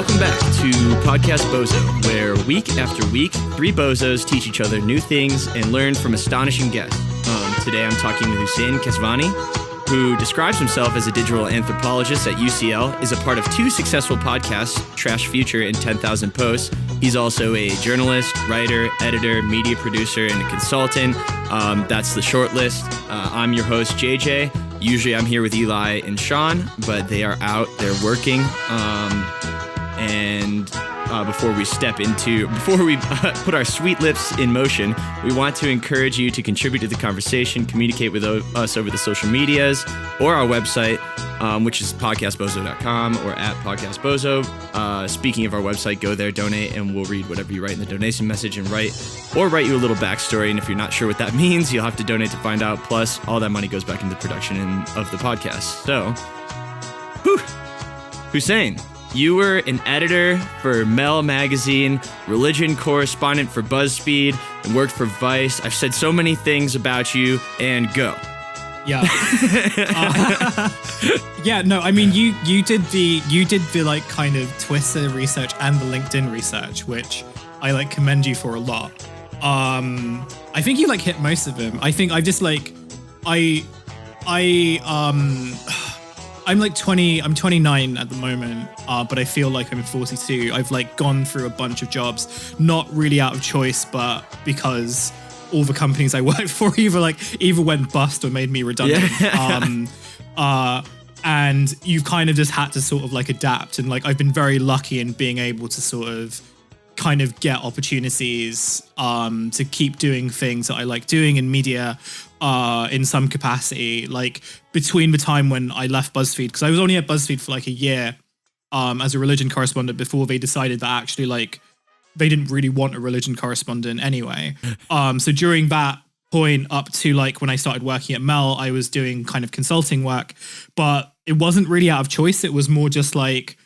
Welcome back to Podcast Bozo, where week after week, three bozos teach each other new things and learn from astonishing guests. Today I'm talking with Hussein Kesvani, who describes himself as a digital anthropologist at UCL, is a part of two successful podcasts, Trashfuture and 10,000 Posts. He's also a journalist, writer, editor, media producer, and a consultant. That's the short list. I'm your host, JJ. Usually I'm here with Eli and Sean, but they are out, they're working. Before we put our sweet lips in motion, we want to encourage you to contribute to the conversation, communicate with us over the social medias or our website, which is podcastbozo.com or at podcastbozo. Speaking of our website, go there, donate, and we'll read whatever you write in the donation message and write you a little backstory. And if you're not sure what that means, you'll have to donate to find out. Plus, all that money goes back into production of the podcast. So, Hussein, you were an editor for Mel Magazine, religion correspondent for BuzzFeed, and worked for Vice. I've said so many things about you, and go. Yeah. I mean, you did the like kind of Twitter research and the LinkedIn research, which I like commend you for a lot. I think you like hit most of them. I think I just like I'm like 20, I'm 29 at the moment, but I feel like I'm 42. I've like gone through a bunch of jobs, not really out of choice, but because all the companies I worked for either went bust or made me redundant. Yeah. And you've kind of just had to sort of like adapt. And like, I've been very lucky in being able to sort of kind of get opportunities to keep doing things that I like doing in media in some capacity, like between the time when I left BuzzFeed, because I was only at BuzzFeed for like a year as a religion correspondent before they decided that actually like they didn't really want a religion correspondent anyway. So during that point up to like when I started working at Mel, I was doing kind of consulting work, but it wasn't really out of choice. It was more just like,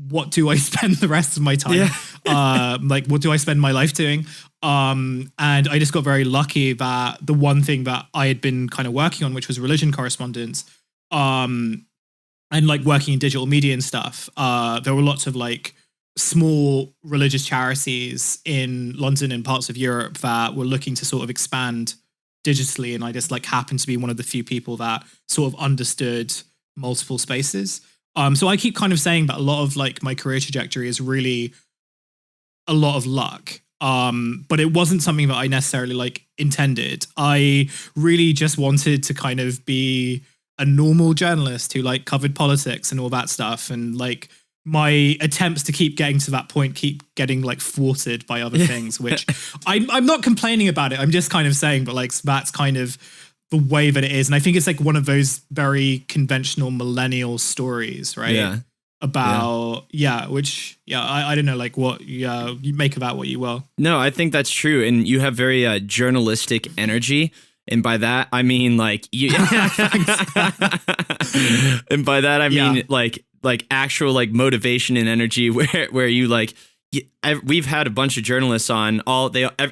what do I spend the rest of my time? Yeah. Like, what do I spend my life doing? And I just got very lucky that the one thing that I had been kind of working on, which was religion correspondence, and like working in digital media and stuff, there were lots of like small religious charities in London and parts of Europe that were looking to sort of expand digitally. And I just like happened to be one of the few people that sort of understood multiple spaces. So I keep kind of saying that a lot of like my career trajectory is really a lot of luck. But it wasn't something that I necessarily like intended. I really just wanted to kind of be a normal journalist who like covered politics and all that stuff. And like my attempts to keep getting to that point keep getting like thwarted by other things, which I'm not complaining about it. I'm just kind of saying, but like that's kind of the way that it is. And I think it's like one of those very conventional millennial stories, right? Yeah. About, I don't know, like what you make of that what you will. No, I think that's true. And you have very journalistic energy. And by that, I mean like you. And by that, I mean like actual like motivation and energy where you like, we've had a bunch of journalists on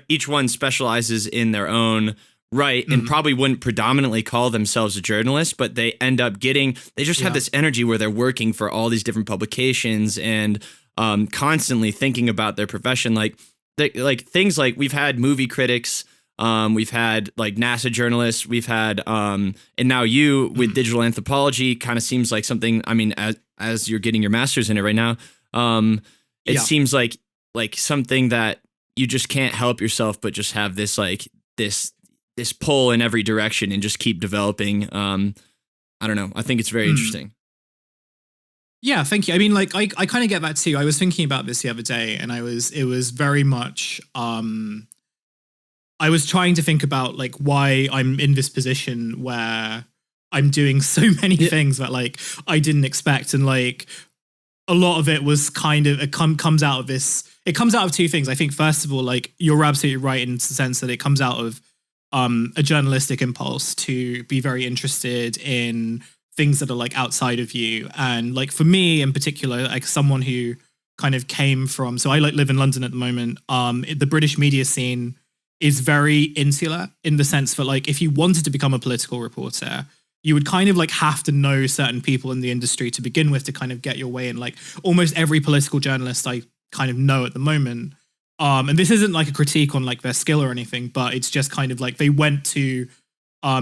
each one specializes in their own right, and probably wouldn't predominantly call themselves a journalist, but they end up they just have this energy where they're working for all these different publications and constantly thinking about their profession. Like things like we've had movie critics, we've had like NASA journalists, we've had, and now you with digital anthropology kind of seems like something, I mean, as you're getting your master's in it right now, it seems like something that you just can't help yourself, but just have this like, this pull in every direction and just keep developing. I don't know. I think it's very interesting. Yeah, thank you. I mean, like, I kind of get that too. I was thinking about this the other day and it was very much, I was trying to think about like why I'm in this position where I'm doing so many things that like I didn't expect. And like a lot of it was kind of, it comes out of two things. I think first of all, like you're absolutely right in the sense that it comes out of a journalistic impulse to be very interested in things that are like outside of you. And like for me in particular, like someone who kind of came from, so I like live in London at the moment. The British media scene is very insular in the sense that like if you wanted to become a political reporter, you would kind of like have to know certain people in the industry to begin with to kind of get your way in. Like almost every political journalist I kind of know at the moment. And this isn't like a critique on like their skill or anything, but it's just kind of like they went to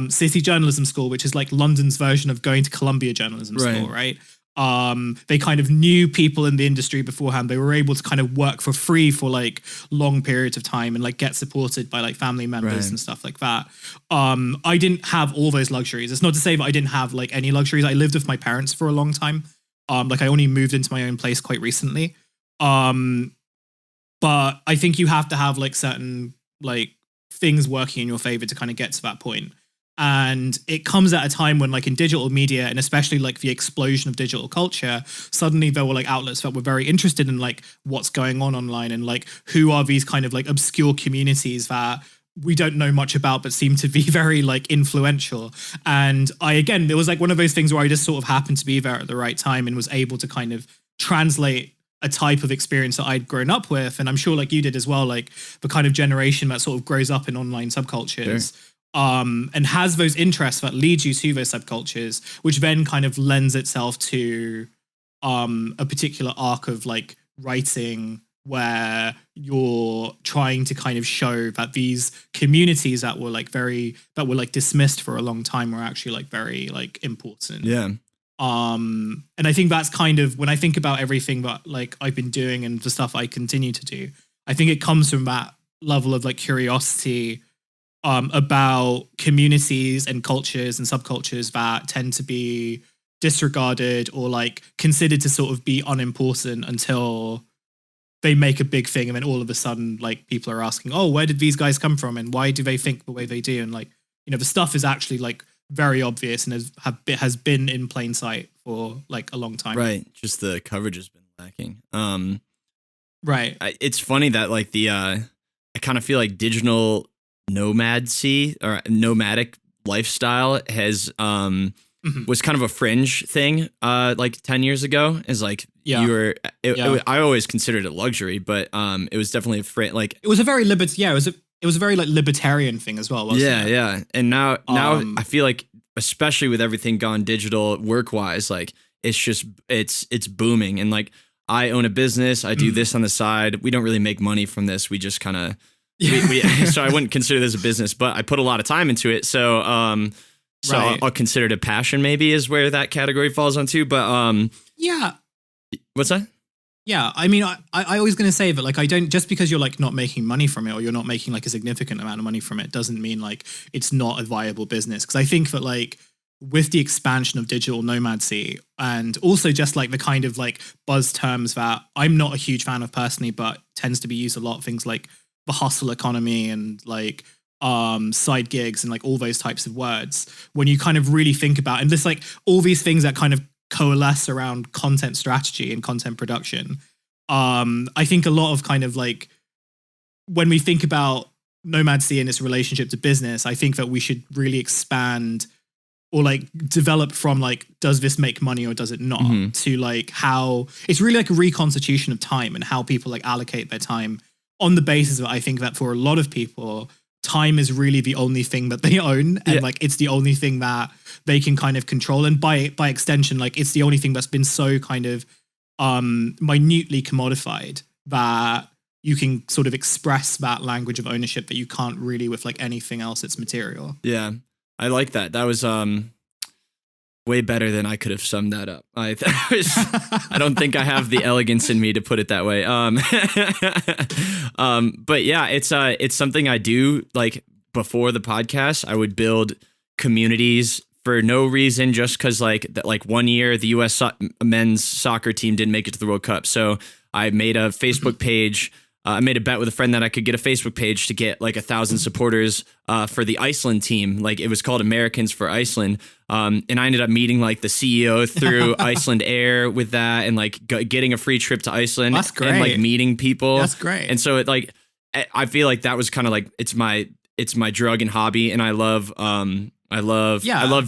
City Journalism School, which is like London's version of going to Columbia Journalism School, right? They kind of knew people in the industry beforehand. They were able to kind of work for free for like long periods of time and like get supported by like family members and stuff like that. I didn't have all those luxuries. It's not to say that I didn't have like any luxuries. I lived with my parents for a long time. Like I only moved into my own place quite recently. But I think you have to have like certain like things working in your favor to kind of get to that point. And it comes at a time when like in digital media and especially like the explosion of digital culture, suddenly there were like outlets that were very interested in like what's going on online and like who are these kind of like obscure communities that we don't know much about but seem to be very like influential. And it was like one of those things where I just sort of happened to be there at the right time and was able to kind of translate a type of experience that I'd grown up with. And I'm sure like you did as well, like the kind of generation that sort of grows up in online subcultures. Sure. And has those interests that lead you to those subcultures, which then kind of lends itself to a particular arc of like writing where you're trying to kind of show that these communities that were like dismissed for a long time were actually like very like important. Yeah. And I think that's kind of when I think about everything that like I've been doing and the stuff I continue to do, I think it comes from that level of like curiosity about communities and cultures and subcultures that tend to be disregarded or like considered to sort of be unimportant until they make a big thing. And then all of a sudden, like people are asking, oh, where did these guys come from? And why do they think the way they do? And like, you know, the stuff is actually like very obvious and has been in plain sight for like a long time. Right. Just the coverage has been lacking. Right. It's funny that like I kind of feel like digital nomadic lifestyle has was kind of a fringe thing like 10 years ago. Is like I always considered it luxury, but it was definitely a like it was a very it was a very like libertarian thing as well, wasn't it? Yeah. And now I feel like especially with everything gone digital work wise, like it's just it's booming. And like I own a business, I do this on the side. We don't really make money from this. We just kind of so I wouldn't consider this a business, but I put a lot of time into it. So I'll consider it a passion, maybe is where that category falls onto. But what's that? Yeah, I mean, I was going to say that like I don't, just because you're like not making money from it or you're not making like a significant amount of money from it doesn't mean like it's not a viable business. Because I think that like with the expansion of digital nomadcy and also just like the kind of like buzz terms that I'm not a huge fan of personally, but tends to be used a lot, things like the hustle economy and like side gigs and like all those types of words, when you kind of really think about, and this like all these things that kind of coalesce around content strategy and content production. I think a lot of kind of like when we think about nomadcy and its relationship to business, I think that we should really expand or like develop from like, does this make money or does it not, to like how it's really like a reconstitution of time and how people like allocate their time on the basis of, I think that for a lot of people, time is really the only thing that they own. And like, it's the only thing that they can kind of control. And by extension, like it's the only thing that's been so kind of minutely commodified that you can sort of express that language of ownership that you can't really with like anything else that's material. Yeah, I like that. That was way better than I could have summed that up. I don't think I have the elegance in me to put it that way. But yeah, it's something I do. Like before the podcast, I would build communities for no reason, just because like 1 year the U.S. men's soccer team didn't make it to the World Cup, so I made a Facebook page. I made a bet with a friend that I could get a Facebook page to get like 1,000 supporters for the Iceland team. Like it was called Americans for Iceland. And I ended up meeting like the CEO through Iceland Air with that, and like getting a free trip to Iceland. That's great. And like meeting people. That's great. And so it like, I feel like that was kind of like, it's my drug and hobby. And I love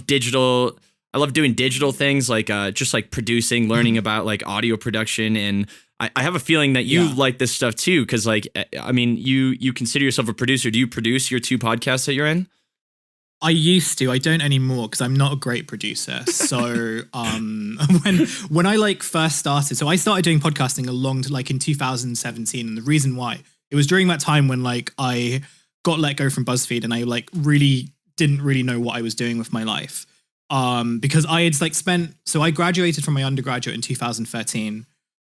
digital. I love doing digital things like just like producing, learning about like audio production. And I have a feeling that you like this stuff too, because like, I mean, you consider yourself a producer. Do you produce your 2 podcasts that you're in? I used to. I don't anymore because I'm not a great producer. So when I like first started, so I started doing podcasting like in 2017, and the reason why it was during that time when like I got let go from BuzzFeed and I like really didn't really know what I was doing with my life. Because I had like so I graduated from my undergraduate in 2013.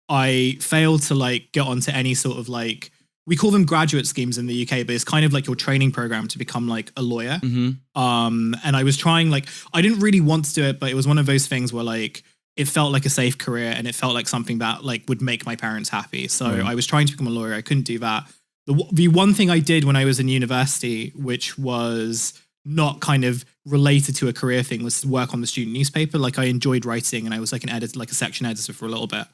I failed to like get onto any sort of like, we call them graduate schemes in the UK, but it's kind of like your training program to become like a lawyer. And I was trying, like, I didn't really want to do it, but it was one of those things where like, it felt like a safe career and it felt like something that like would make my parents happy. So I was trying to become a lawyer. I couldn't do that. The one thing I did when I was in university, which was not kind of related to a career thing, was to work on the student newspaper. Like I enjoyed writing and I was like an editor, like a section editor for a little bit.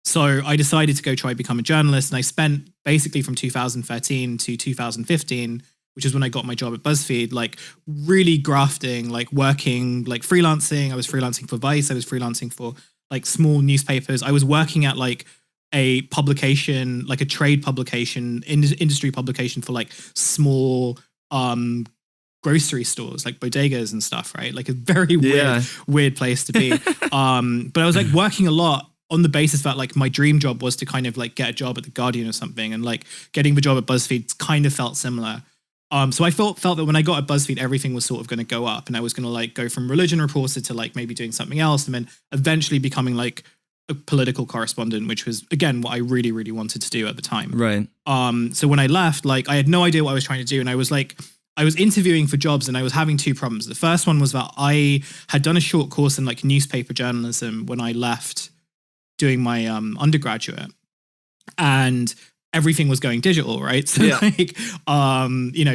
So I decided to go try become a journalist, and I spent basically from 2013 to 2015, which is when I got my job at BuzzFeed, like really grafting, like working, like freelancing. I was freelancing for Vice. I was freelancing for like small newspapers. I was working at like a publication, like a trade publication, industry publication for like small grocery stores, like bodegas and stuff, right? Like a very weird place to be. But I was like working a lot on the basis that like my dream job was to kind of like get a job at the Guardian or something, and like getting the job at BuzzFeed kind of felt similar. So I felt that when I got at BuzzFeed, everything was sort of going to go up, and I was going to like go from religion reporter to like maybe doing something else, and then eventually becoming like a political correspondent, which was again what I really, really wanted to do at the time. Right. So when I left, like I had no idea what I was trying to do, and I was interviewing for jobs, and I was having two problems. The first one was that I had done a short course in like newspaper journalism when I left doing my undergraduate, and everything was going digital, right? So like,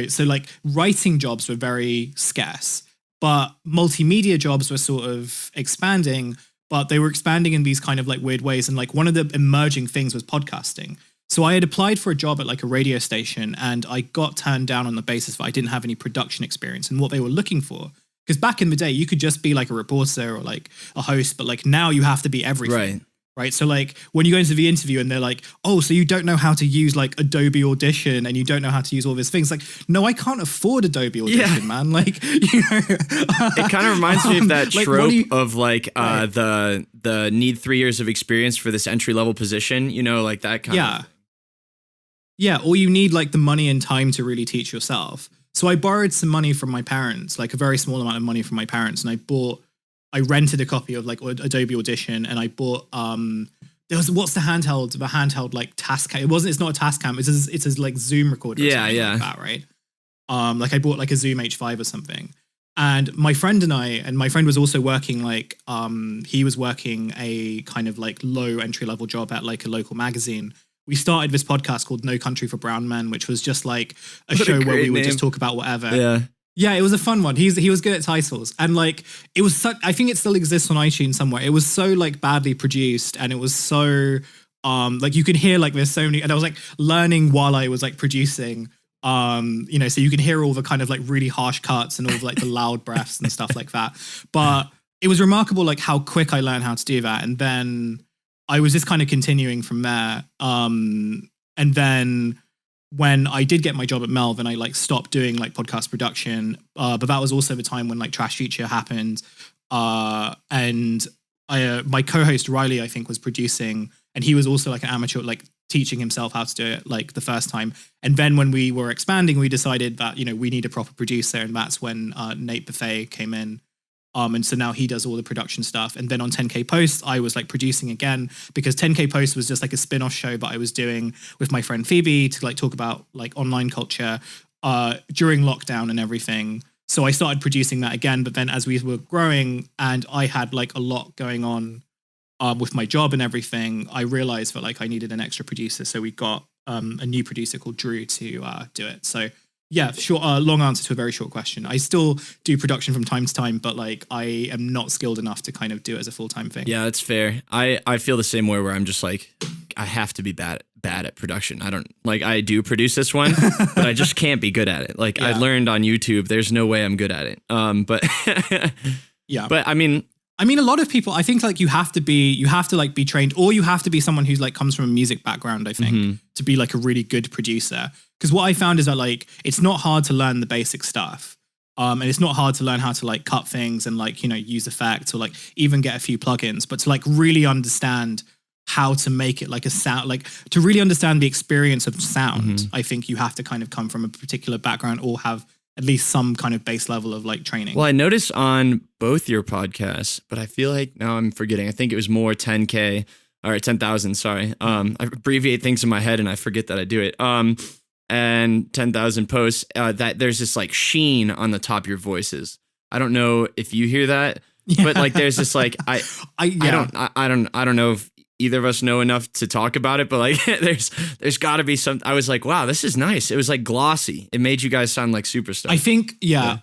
so like writing jobs were very scarce, but multimedia jobs were sort of expanding, but they were expanding in these kind of like weird ways. And like one of the emerging things was podcasting. So I had applied for a job at like a radio station, and I got turned down on the basis that I didn't have any production experience. And what they were looking for, because back in the day, you could just be like a reporter or like a host, but like now you have to be everything. Right. So like when you go into the interview and they're like, oh, so you don't know how to use like Adobe Audition and you don't know how to use all these things. Like, no, I can't afford Adobe Audition, man. Like, you know, it kind of reminds me of that trope of like the need 3 years of experience for this entry level position, you know, like that kind of. Yeah. Or you need like the money and time to really teach yourself. So I borrowed some money from my parents, like a very small amount of money from my parents. And I rented a copy of like Adobe Audition, and I bought what's the handheld like Tascam. It's not a Tascam. It's a like Zoom recorder. Like that, right? Like I bought like a Zoom H5 or something. And my friend was also working like he was working a kind of like low entry level job at like a local magazine. We started this podcast called No Country for Brown Men, which was just like a show where we would just talk about whatever. Yeah, it was a fun one. He was good at titles, and like it was I think it still exists on iTunes somewhere. It was so like badly produced, and it was so like you could hear like there's so many, and I was like learning while I was like producing, so you can hear all the kind of like really harsh cuts and all the, like the loud breaths and stuff like that. But it was remarkable like how quick I learned how to do that, and then I was just kind of continuing from there. And then when I did get my job at Melv, I like stopped doing like podcast production, but that was also the time when like Trashfuture happened, and my co-host Riley I think was producing, and he was also like an amateur, like teaching himself how to do it like the first time. And then when we were expanding, we decided that we need a proper producer, and that's when Nate Buffet came in. And so now he does all the production stuff. And then on 10K Post, I was like producing again, because 10K Post was just like a spin-off show that I was doing with my friend Phoebe to like talk about like online culture during lockdown and everything. So I started producing that again. But then as we were growing and I had like a lot going on with my job and everything, I realized that like I needed an extra producer. So we got a new producer called Drew to do it. So yeah, short, long answer to a very short question. I still do production from time to time, but like I am not skilled enough to kind of do it as a full-time thing. Yeah, that's fair. I feel the same way, where I'm just like, I have to be bad at production. I do produce this one, but I just can't be good at it. Like I learned on YouTube, there's no way I'm good at it. But yeah, but I mean, a lot of people, I think like you have to like be trained, or you have to be someone who's like comes from a music background, I think, to be like a really good producer. Because what I found is that like, it's not hard to learn the basic stuff. And it's not hard to learn how to like cut things and like, you know, use effects or like even get a few plugins, but to like really understand how to make it like a sound, like to really understand the experience of sound, I think you have to kind of come from a particular background or have at least some kind of base level of like training. Well, I noticed on both your podcasts, but I feel like now I'm forgetting. I think it was more 10K or 10,000. Sorry. I abbreviate things in my head and I forget that I do it. And 10,000 posts, that there's this like sheen on the top of your voices. I don't know if you hear that, but like there's this like I don't know if either of us know enough to talk about it, but like there's got to be some. I was like, wow, this is nice. It was like glossy. It made you guys sound like superstars. I think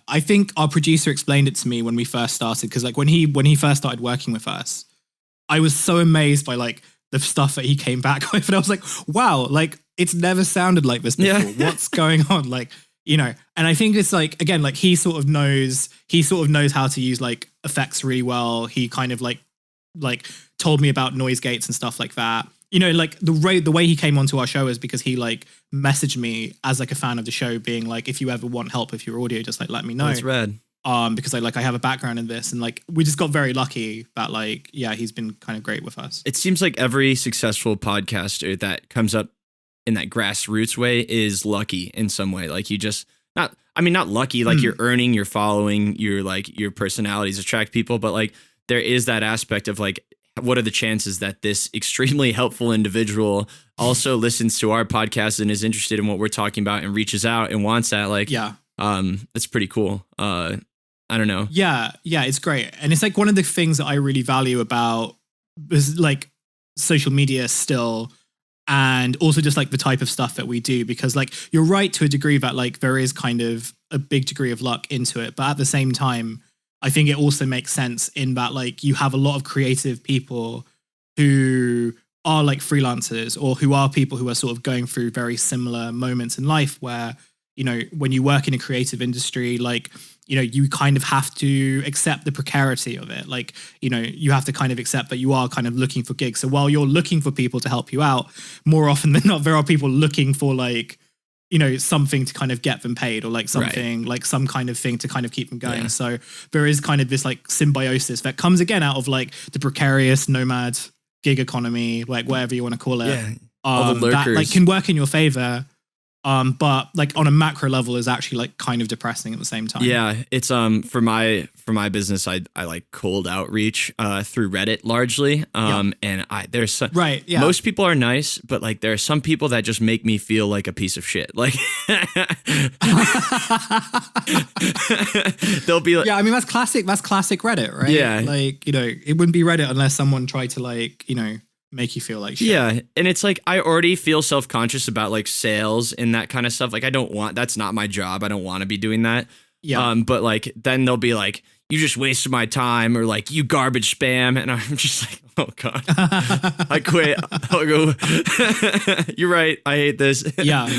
I think our producer explained it to me when we first started, because like when he first started working with us, I was so amazed by like the stuff that he came back with, and I was like, wow, like it's never sounded like this before. Yeah. What's going on? Like, you know, and I think it's like, again, like he sort of knows how to use like effects really well. He kind of like told me about noise gates and stuff like that. You know, like the way he came onto our show is because he like messaged me as like a fan of the show, being like, if you ever want help with your audio, just like let me know. That's rad. Because I have a background in this, and like we just got very lucky that like, yeah, he's been kind of great with us. It seems like every successful podcaster that comes up in that grassroots way is lucky in some way. Like you just not lucky, like you're earning your following, your personalities attract people, but like there is that aspect of like, what are the chances that this extremely helpful individual also listens to our podcast and is interested in what we're talking about and reaches out and wants that? Like, that's pretty cool. I don't know. Yeah, it's great. And it's like one of the things that I really value about is like social media still, and also just like the type of stuff that we do, because like you're right to a degree that like there is kind of a big degree of luck into it. But at the same time, I think it also makes sense in that like you have a lot of creative people who are like freelancers, or who are people who are sort of going through very similar moments in life where, you know, when you work in a creative industry, like, you know, you kind of have to accept the precarity of it. Like, you know, you have to kind of accept that you are kind of looking for gigs. So while you're looking for people to help you out, more often than not, there are people looking for like, you know, something to kind of get them paid, or like something like some kind of thing to kind of keep them going. Yeah. So there is kind of this like symbiosis that comes again out of like the precarious nomad gig economy, like whatever you want to call it. Yeah. All the lurkers. That like can work in your favor. But like on a macro level is actually like kind of depressing at the same time. Yeah, it's for my business, I like cold outreach through Reddit largely. And there's some, most people are nice, but like there are some people that just make me feel like a piece of shit. Like they'll be like, I mean that's classic Reddit, right? Yeah, like, you know, it wouldn't be Reddit unless someone tried to like, you know, make you feel like shit. Yeah, and it's like I already feel self-conscious about like sales and that kind of stuff. Like that's not my job. I don't want to be doing that. Yeah. But like then they'll be like, you just wasted my time, or like you garbage spam, and I'm just like, oh god, I quit. I'll go. You're right. I hate this. Yeah.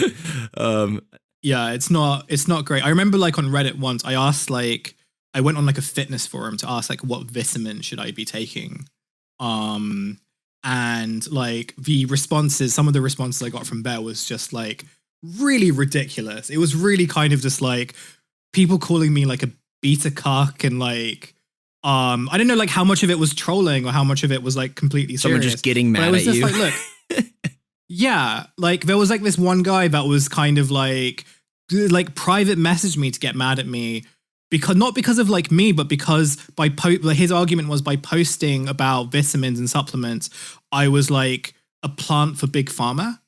Yeah, it's not great. I remember like on Reddit once I asked, like I went on like a fitness forum to ask like what vitamin should I be taking. And like some of the responses I got from there was just like really ridiculous. It was really kind of just like people calling me like a beta cuck, and like, I don't know like how much of it was trolling or how much of it was like completely serious. Someone just getting mad at you. Like, look, yeah, like there was like this one guy that was kind of like private messaged me to get mad at me. Because not because of like me, but because his argument was by posting about vitamins and supplements, I was like a plant for big pharma.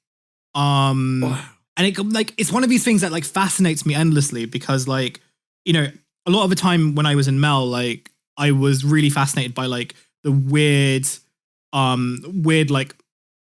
Wow. And it's one of these things that like fascinates me endlessly, because like, you know, a lot of the time when I was in Mel, like I was really fascinated by like the weird like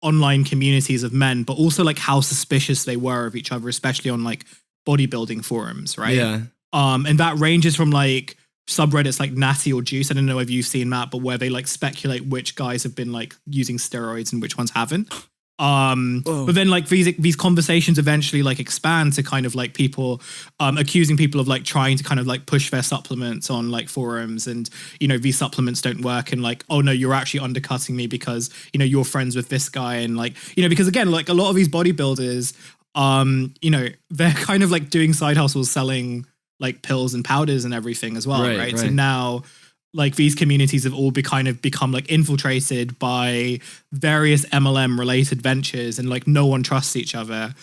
online communities of men, but also like how suspicious they were of each other, especially on like bodybuilding forums, right? Yeah. And that ranges from like subreddits like Natty or Juice. I don't know if you've seen that, but where they like speculate which guys have been like using steroids and which ones haven't. But then like these conversations eventually like expand to kind of like people accusing people of like trying to kind of like push their supplements on like forums, and you know these supplements don't work, and like, oh no, you're actually undercutting me because you know you're friends with this guy, and like, you know, because again like a lot of these bodybuilders you know, they're kind of like doing side hustles selling like pills and powders and everything as well, right? So Right. now like these communities have all become like infiltrated by various MLM related ventures, and like no one trusts each other.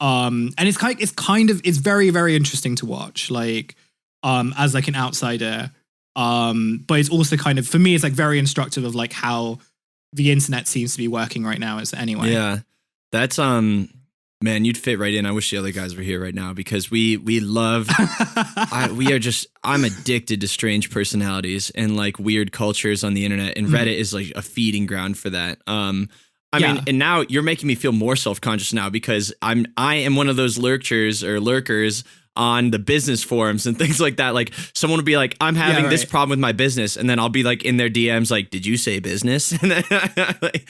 And it's very, very interesting to watch, like as like an outsider. But it's also kind of, for me, it's like very instructive of like how the internet seems to be working right now as anyway. Yeah. That's man, you'd fit right in. I wish the other guys were here right now, because we love I'm addicted to strange personalities and like weird cultures on the internet, and Reddit is like a feeding ground for that. I mean, and now you're making me feel more self-conscious now, because I am one of those lurkers on the business forums and things like that. Like someone would be like, I'm having this problem with my business, and then I'll be like in their DMs like, did you say business? And then like,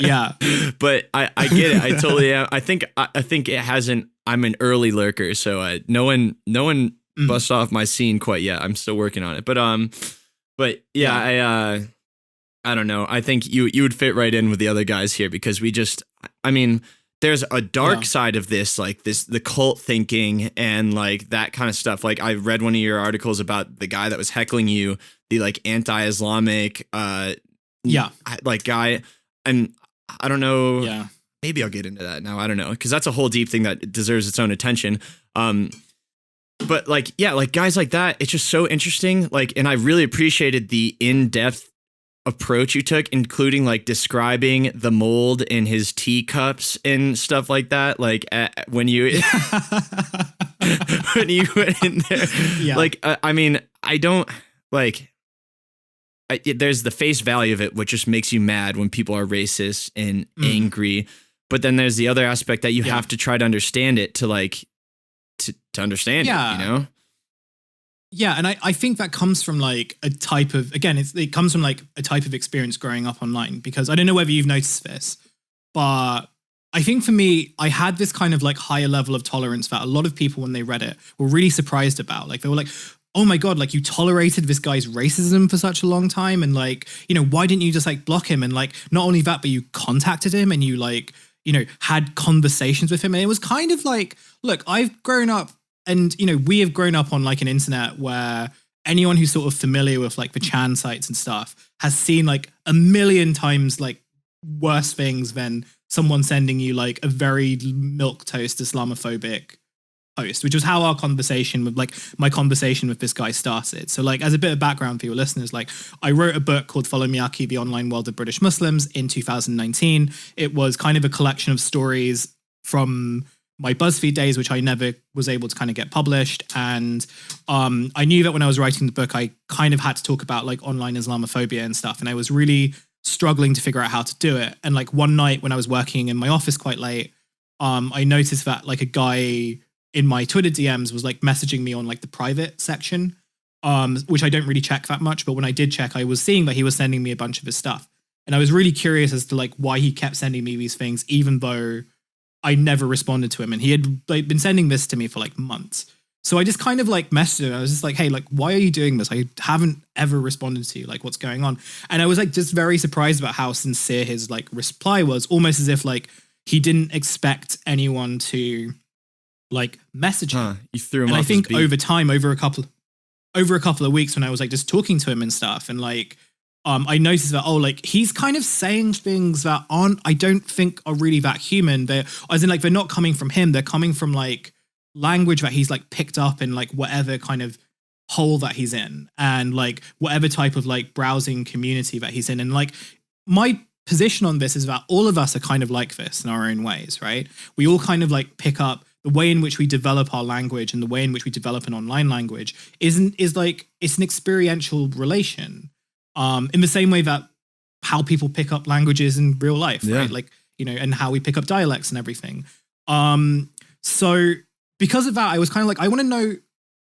yeah, but I get it. I totally am. I think it hasn't. I'm an early lurker, so no one bust off my scene quite yet. I'm still working on it, but yeah. I don't know. I think you would fit right in with the other guys here, because I mean, there's a dark side of this, like the cult thinking and like that kind of stuff. Like I read one of your articles about the guy that was heckling you, the like anti-Islamic, like guy. And I don't know. Yeah. Maybe I'll get into that now. I don't know. 'Cause that's a whole deep thing that deserves its own attention. But like, yeah, like guys like that, it's just so interesting. Like, and I really appreciated the in-depth approach you took, including like describing the mold in his teacups and stuff like that. Like when you when you went in there, like I mean, I don't like. There's the face value of it, which just makes you mad when people are racist and angry. But then there's the other aspect that you have to try to understand it to like to understand it, you know. Yeah, and I think that comes from like a type of, again, it comes from like a type of experience growing up online, because I don't know whether you've noticed this, but I think for me, I had this kind of like higher level of tolerance that a lot of people, when they read it, were really surprised about. Like they were like, oh my God, like you tolerated this guy's racism for such a long time. And like, you know, why didn't you just like block him? And like, not only that, but you contacted him and you like, you know, had conversations with him. And it was kind of like, look, I've grown up, and, you know, we have grown up on like an internet where anyone who's sort of familiar with like the Chan sites and stuff has seen like a million times like worse things than someone sending you like a very milquetoast Islamophobic post, which was how our conversation with like my conversation with this guy started. So like as a bit of background for your listeners, like I wrote a book called Follow Miyaki, The Online World of British Muslims in 2019. It was kind of a collection of stories from my BuzzFeed days, which I never was able to kind of get published. And I knew that when I was writing the book, I kind of had to talk about like online Islamophobia and stuff. And I was really struggling to figure out how to do it. And like one night when I was working in my office quite late, I noticed that like a guy in my Twitter DMs was like messaging me on like the private section, which I don't really check that much. But when I did check, I was seeing that he was sending me a bunch of his stuff. And I was really curious as to like why he kept sending me these things, even though I never responded to him. And he had like been sending this to me for like months. So I just kind of like messaged him. I was just like, hey, like, why are you doing this? I haven't ever responded to you. Like, what's going on? And I was like, just very surprised about how sincere his like reply was, almost as if like he didn't expect anyone to like message him. You threw him and off I think his beat. over time, over a couple of weeks, when I was like just talking to him and stuff, and like, I noticed that, like he's kind of saying things that I don't think are really that human. They're, as in like, they're not coming from him. They're coming from like language that he's like picked up in like whatever kind of hole that he's in, and like whatever type of like browsing community that he's in. And like my position on this is that all of us are kind of like this in our own ways, right? We all kind of like pick up the way in which we develop our language, and the way in which we develop an online language is like, it's an experiential relation. In the same way that how people pick up languages in real life, right? Like, you know, and how we pick up dialects and everything. So because of that, I was kind of like, I want to know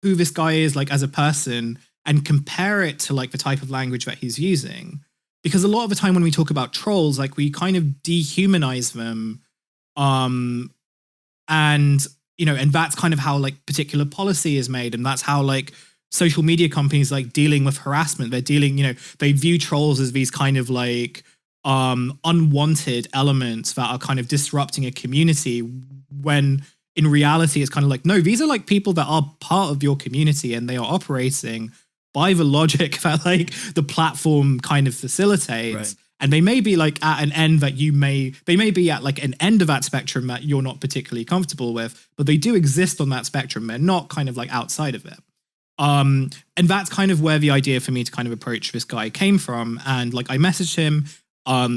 who this guy is like as a person, and compare it to like the type of language that he's using. Because a lot of the time when we talk about trolls, like we kind of dehumanize them. And, you know, and that's kind of how like particular policy is made. And that's how like social media companies like dealing with harassment. They're dealing, you know, they view trolls as these kind of like unwanted elements that are kind of disrupting a community when in reality, it's kind of like, no, these are like people that are part of your community and they are operating by the logic that like the platform kind of facilitates. Right. And they may be like at an end that they may be at like an end of that spectrum that you're not particularly comfortable with, but they do exist on that spectrum. They're not kind of like outside of it. And that's kind of where the idea for me to kind of approach this guy came from. And like, I messaged him,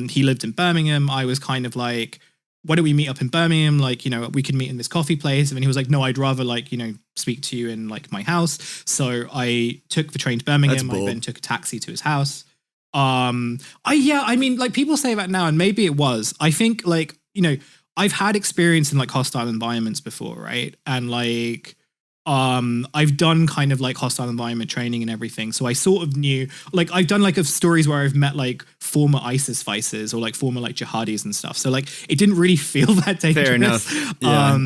he lived in Birmingham. I was kind of like, why don't we meet up in Birmingham? Like, you know, we can meet in this coffee place. And he was like, no, I'd rather like, you know, speak to you in like my house. So I took the train to Birmingham. I then took a taxi to his house. I mean, like people say that now, and maybe it was, I think like, you know, I've had experience in like hostile environments before. Right. And like, I've done kind of like hostile environment training and everything. So I sort of knew, like I've done like stories where I've met like former ISIS fighters or like former like jihadis and stuff. So like it didn't really feel that dangerous. Fair enough. Yeah.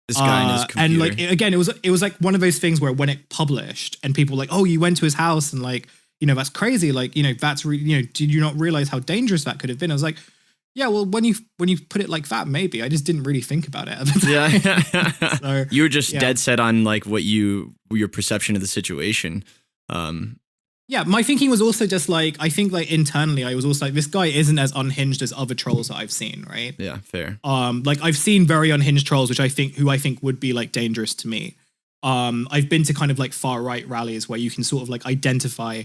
This guy and his computer. And like, again, it was like one of those things where when it published and people were like, oh, you went to his house and like, you know, that's crazy. Like, you know, that's you know, did you not realize how dangerous that could have been? I was like, yeah, well, when you put it like that, maybe I just didn't really think about it. Yeah, so, you were just dead set on like your perception of the situation. Yeah, my thinking was also just like, I think like internally, I was also like, this guy isn't as unhinged as other trolls that I've seen, right? Yeah, fair. Like I've seen very unhinged trolls, who I think would be like dangerous to me. I've been to kind of like far right rallies where you can sort of like identify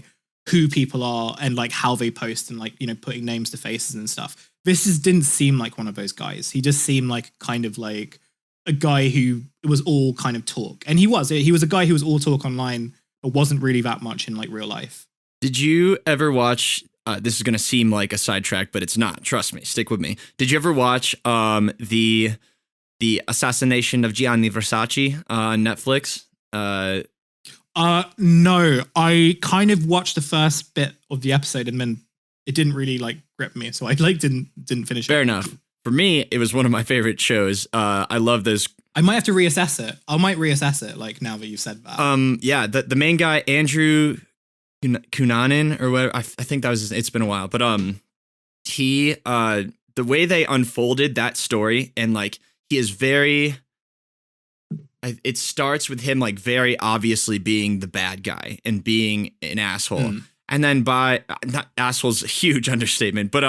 who people are and like how they post and like, you know, putting names to faces and stuff. This just didn't seem like one of those guys. He just seemed like kind of like a guy who was all kind of talk. And he was a guy who was all talk online, but wasn't really that much in like real life. Did you ever watch, this is going to seem like a sidetrack, but it's not. Trust me, stick with me. Did you ever watch the assassination of Gianni Versace on Netflix? No, I kind of watched the first bit of the episode and then it didn't really like grip me, so I like didn't finish it. Fair enough. For me, it was one of my favorite shows. I love those. I might have to reassess it. I might reassess it, like now that you've said that. Yeah, the main guy, Andrew Cunanan or whatever. I think that was it's been a while, but he the way they unfolded that story and like he is very. It starts with him like very obviously being the bad guy and being an asshole. And then not asshole's a huge understatement, but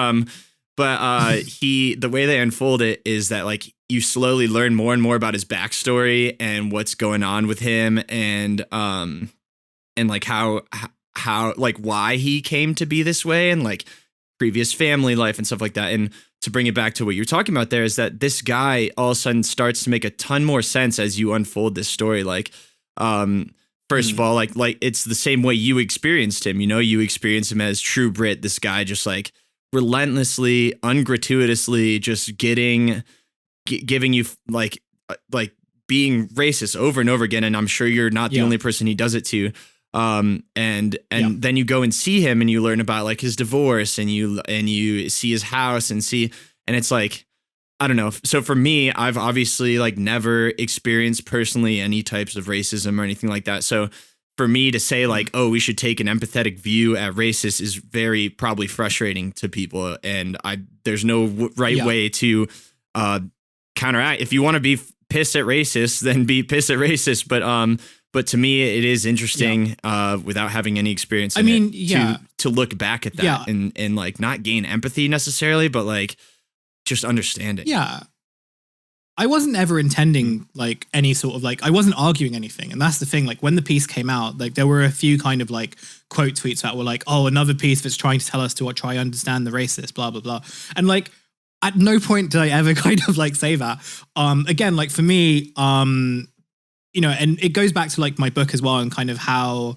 the way they unfold it is that like you slowly learn more and more about his backstory and what's going on with him and like how like why he came to be this way and like previous family life and stuff like that. And to bring it back to what you're talking about there is that this guy all of a sudden starts to make a ton more sense as you unfold this story. Like, first of all, like it's the same way you experienced him. You know, you experienced him as true Brit, this guy just like relentlessly, ungratuitously just giving you like being racist over and over again. And I'm sure you're not the only person he does it to. And then you go and see him and you learn about like his divorce and you see his house and it's like, I don't know. So for me, I've obviously like never experienced personally any types of racism or anything like that. So for me to say like, oh, we should take an empathetic view at racist is very probably frustrating to people. And there's no right way to counteract. If you want to be pissed at racist, then be pissed at racist. But to me, it is interesting without having any experience. To look back at that and like not gain empathy necessarily, but like just understand it. Yeah. I wasn't ever intending like any sort of like, I wasn't arguing anything. And that's the thing. Like when the piece came out, like there were a few kind of like quote tweets that were like, oh, another piece that's trying to tell us to try understand the racist, blah, blah, blah. And like, at no point did I ever kind of like say that. Again, like for me, you know, and it goes back to like my book as well and kind of how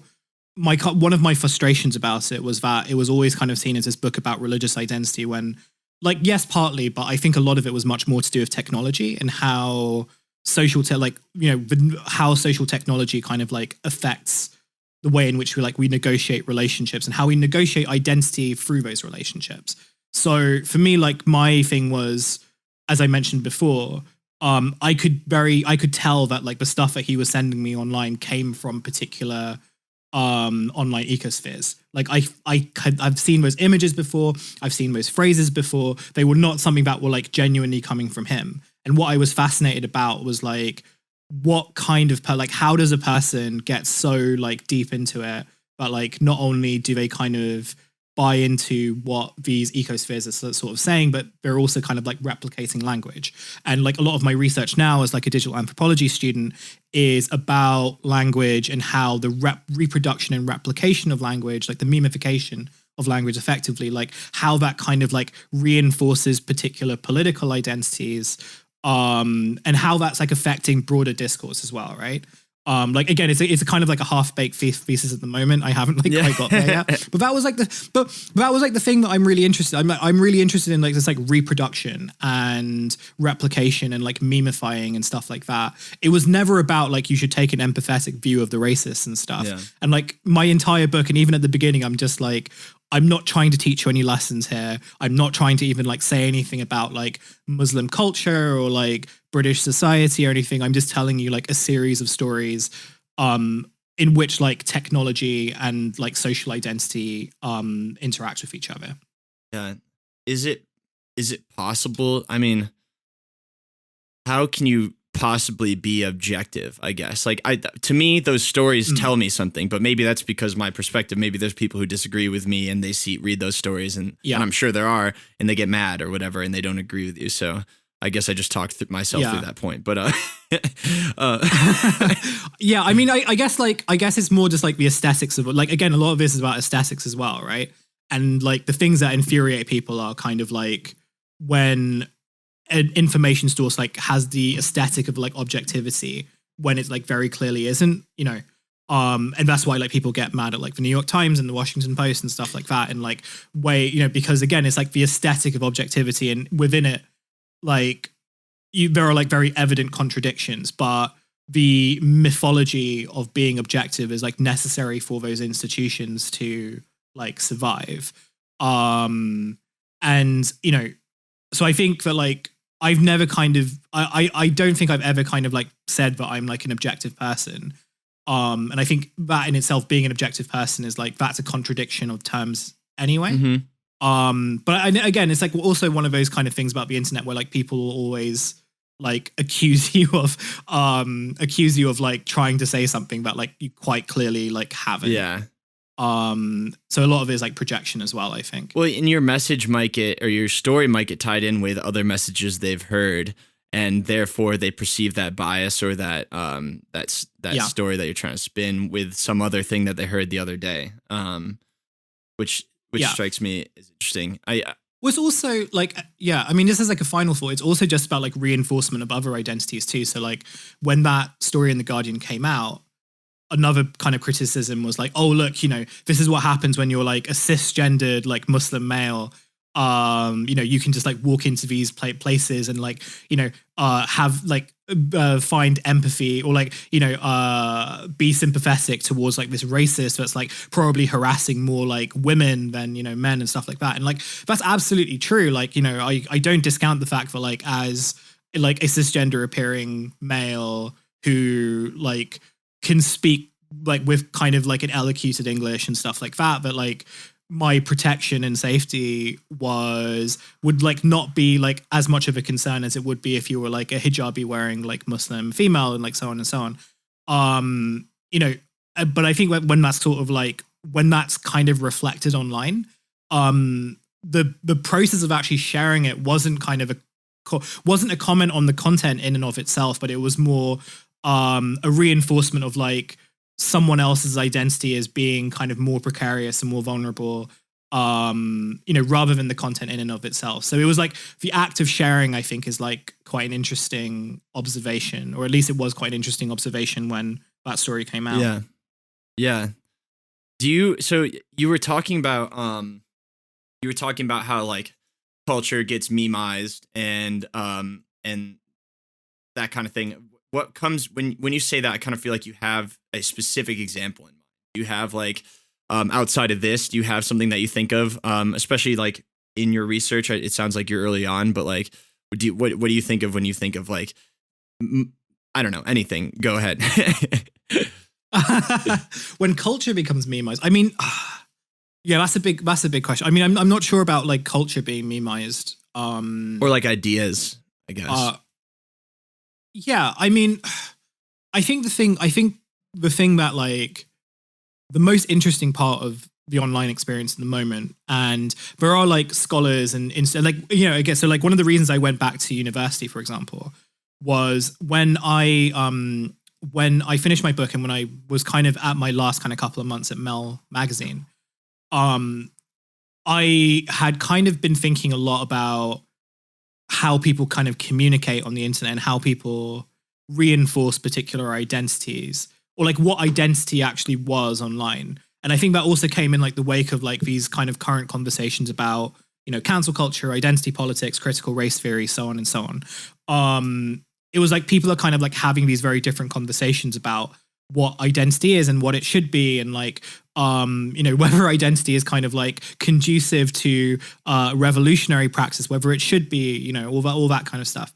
one of my frustrations about it was that it was always kind of seen as this book about religious identity when like, yes, partly, but I think a lot of it was much more to do with technology and how how social technology kind of like affects the way in which we negotiate relationships and how we negotiate identity through those relationships. So for me, like my thing was, as I mentioned before, I could tell that like the stuff that he was sending me online came from particular online ecospheres. Like I've seen those images before. I've seen those phrases before. They were not something that were like genuinely coming from him. And what I was fascinated about was like, what kind of like, how does a person get so like deep into it, but like not only do they kind of buy into what these ecospheres are sort of saying, but they're also kind of like replicating language. And like a lot of my research now as like a digital anthropology student is about language and how the reproduction and replication of language, like the memification of language effectively, like how that kind of like reinforces particular political identities, and how that's like affecting broader discourse as well, right? Like again, it's a kind of like a half-baked thesis at the moment. I haven't like quite got there yet. But that was like the thing that I'm really interested. I'm really interested in like this like reproduction and replication and like memifying and stuff like that. It was never about like you should take an empathetic view of the racists and stuff. Yeah. And like my entire book, and even at the beginning, I'm just like, I'm not trying to teach you any lessons here. I'm not trying to even like say anything about like Muslim culture or like British society or anything. I'm just telling you like a series of stories in which like technology and like social identity interact with each other. Yeah. Is it possible? I mean, how can you possibly be objective, I guess? Like to me, those stories tell me something, but maybe that's because my perspective, maybe there's people who disagree with me and they read those stories and I'm sure there are, and they get mad or whatever and they don't agree with you. So I guess I just talked myself through that point, but yeah, I mean, I guess it's more just like the aesthetics of it. Like, again, a lot of this is about aesthetics as well, right? And like the things that infuriate people are kind of like when an information source like has the aesthetic of like objectivity when it's like very clearly isn't, you know. And that's why like people get mad at like the New York Times and the Washington Post and stuff like that, and like you know, because again, it's like the aesthetic of objectivity, and within it, like there are like very evident contradictions, but the mythology of being objective is like necessary for those institutions to like survive. And you know, so I think that like I've never kind of I don't think I've ever kind of like said that I'm like an objective person. And I think that in itself, being an objective person is like, that's a contradiction of terms anyway. Mm-hmm. But again, it's like also one of those kind of things about the internet where like people will always like accuse you of like trying to say something that like you quite clearly like haven't. Yeah. So a lot of it is like projection as well, I think. Well, and your message might get, or your story might get tied in with other messages they've heard, and therefore they perceive that bias or that story that you're trying to spin with some other thing that they heard the other day. Which strikes me as interesting. Was also like, yeah, I mean, this is like a final thought. It's also just about like reinforcement of other identities too. So like when that story in The Guardian came out, another kind of criticism was like, oh, look, you know, this is what happens when you're like a cisgendered like Muslim male. You know, you can just like walk into these places and like, you know, have like find empathy or like, you know, be sympathetic towards like this racist that's like probably harassing more like women than, you know, men and stuff like that. And like, that's absolutely true. Like, you know, I don't discount the fact that like as like a cisgender appearing male who like can speak like with kind of like an elocuted English and stuff like that, but like my protection and safety would like not be like as much of a concern as it would be if you were like a hijabi wearing like Muslim female and like so on and so on. You know, but I think when that's sort of like, when that's kind of reflected online, the process of actually sharing it wasn't kind of wasn't a comment on the content in and of itself, but it was more a reinforcement of like someone else's identity as being kind of more precarious and more vulnerable, you know, rather than the content in and of itself. So it was like the act of sharing, I think, is like quite an interesting observation, or at least it was quite an interesting observation when that story came out. Yeah. Yeah. So you were talking about how like culture gets memized and that kind of thing. What comes when you say that, I kind of feel like you have a specific example in mind. You have like outside of this, do you have something that you think of, especially like in your research? It sounds like you're early on, but like, what do you think of when you think of like, I don't know, anything? Go ahead. When culture becomes memized, I mean, yeah, that's a big question. I mean, I'm not sure about like culture being memized, or like ideas, I guess. Yeah, I mean, I think the thing that like the most interesting part of the online experience at the moment, and there are like scholars and like, you know, I guess so like one of the reasons I went back to university, for example, was when I finished my book and when I was kind of at my last kind of couple of months at Mel magazine, I had kind of been thinking a lot about how people kind of communicate on the internet and how people reinforce particular identities, or like what identity actually was online. And I think that also came in like the wake of like these kind of current conversations about, you know, cancel culture, identity politics, critical race theory, so on and so on. It was like people are kind of like having these very different conversations about what identity is and what it should be, and like you know, whether identity is kind of like conducive to revolutionary praxis, whether it should be, you know, all that kind of stuff.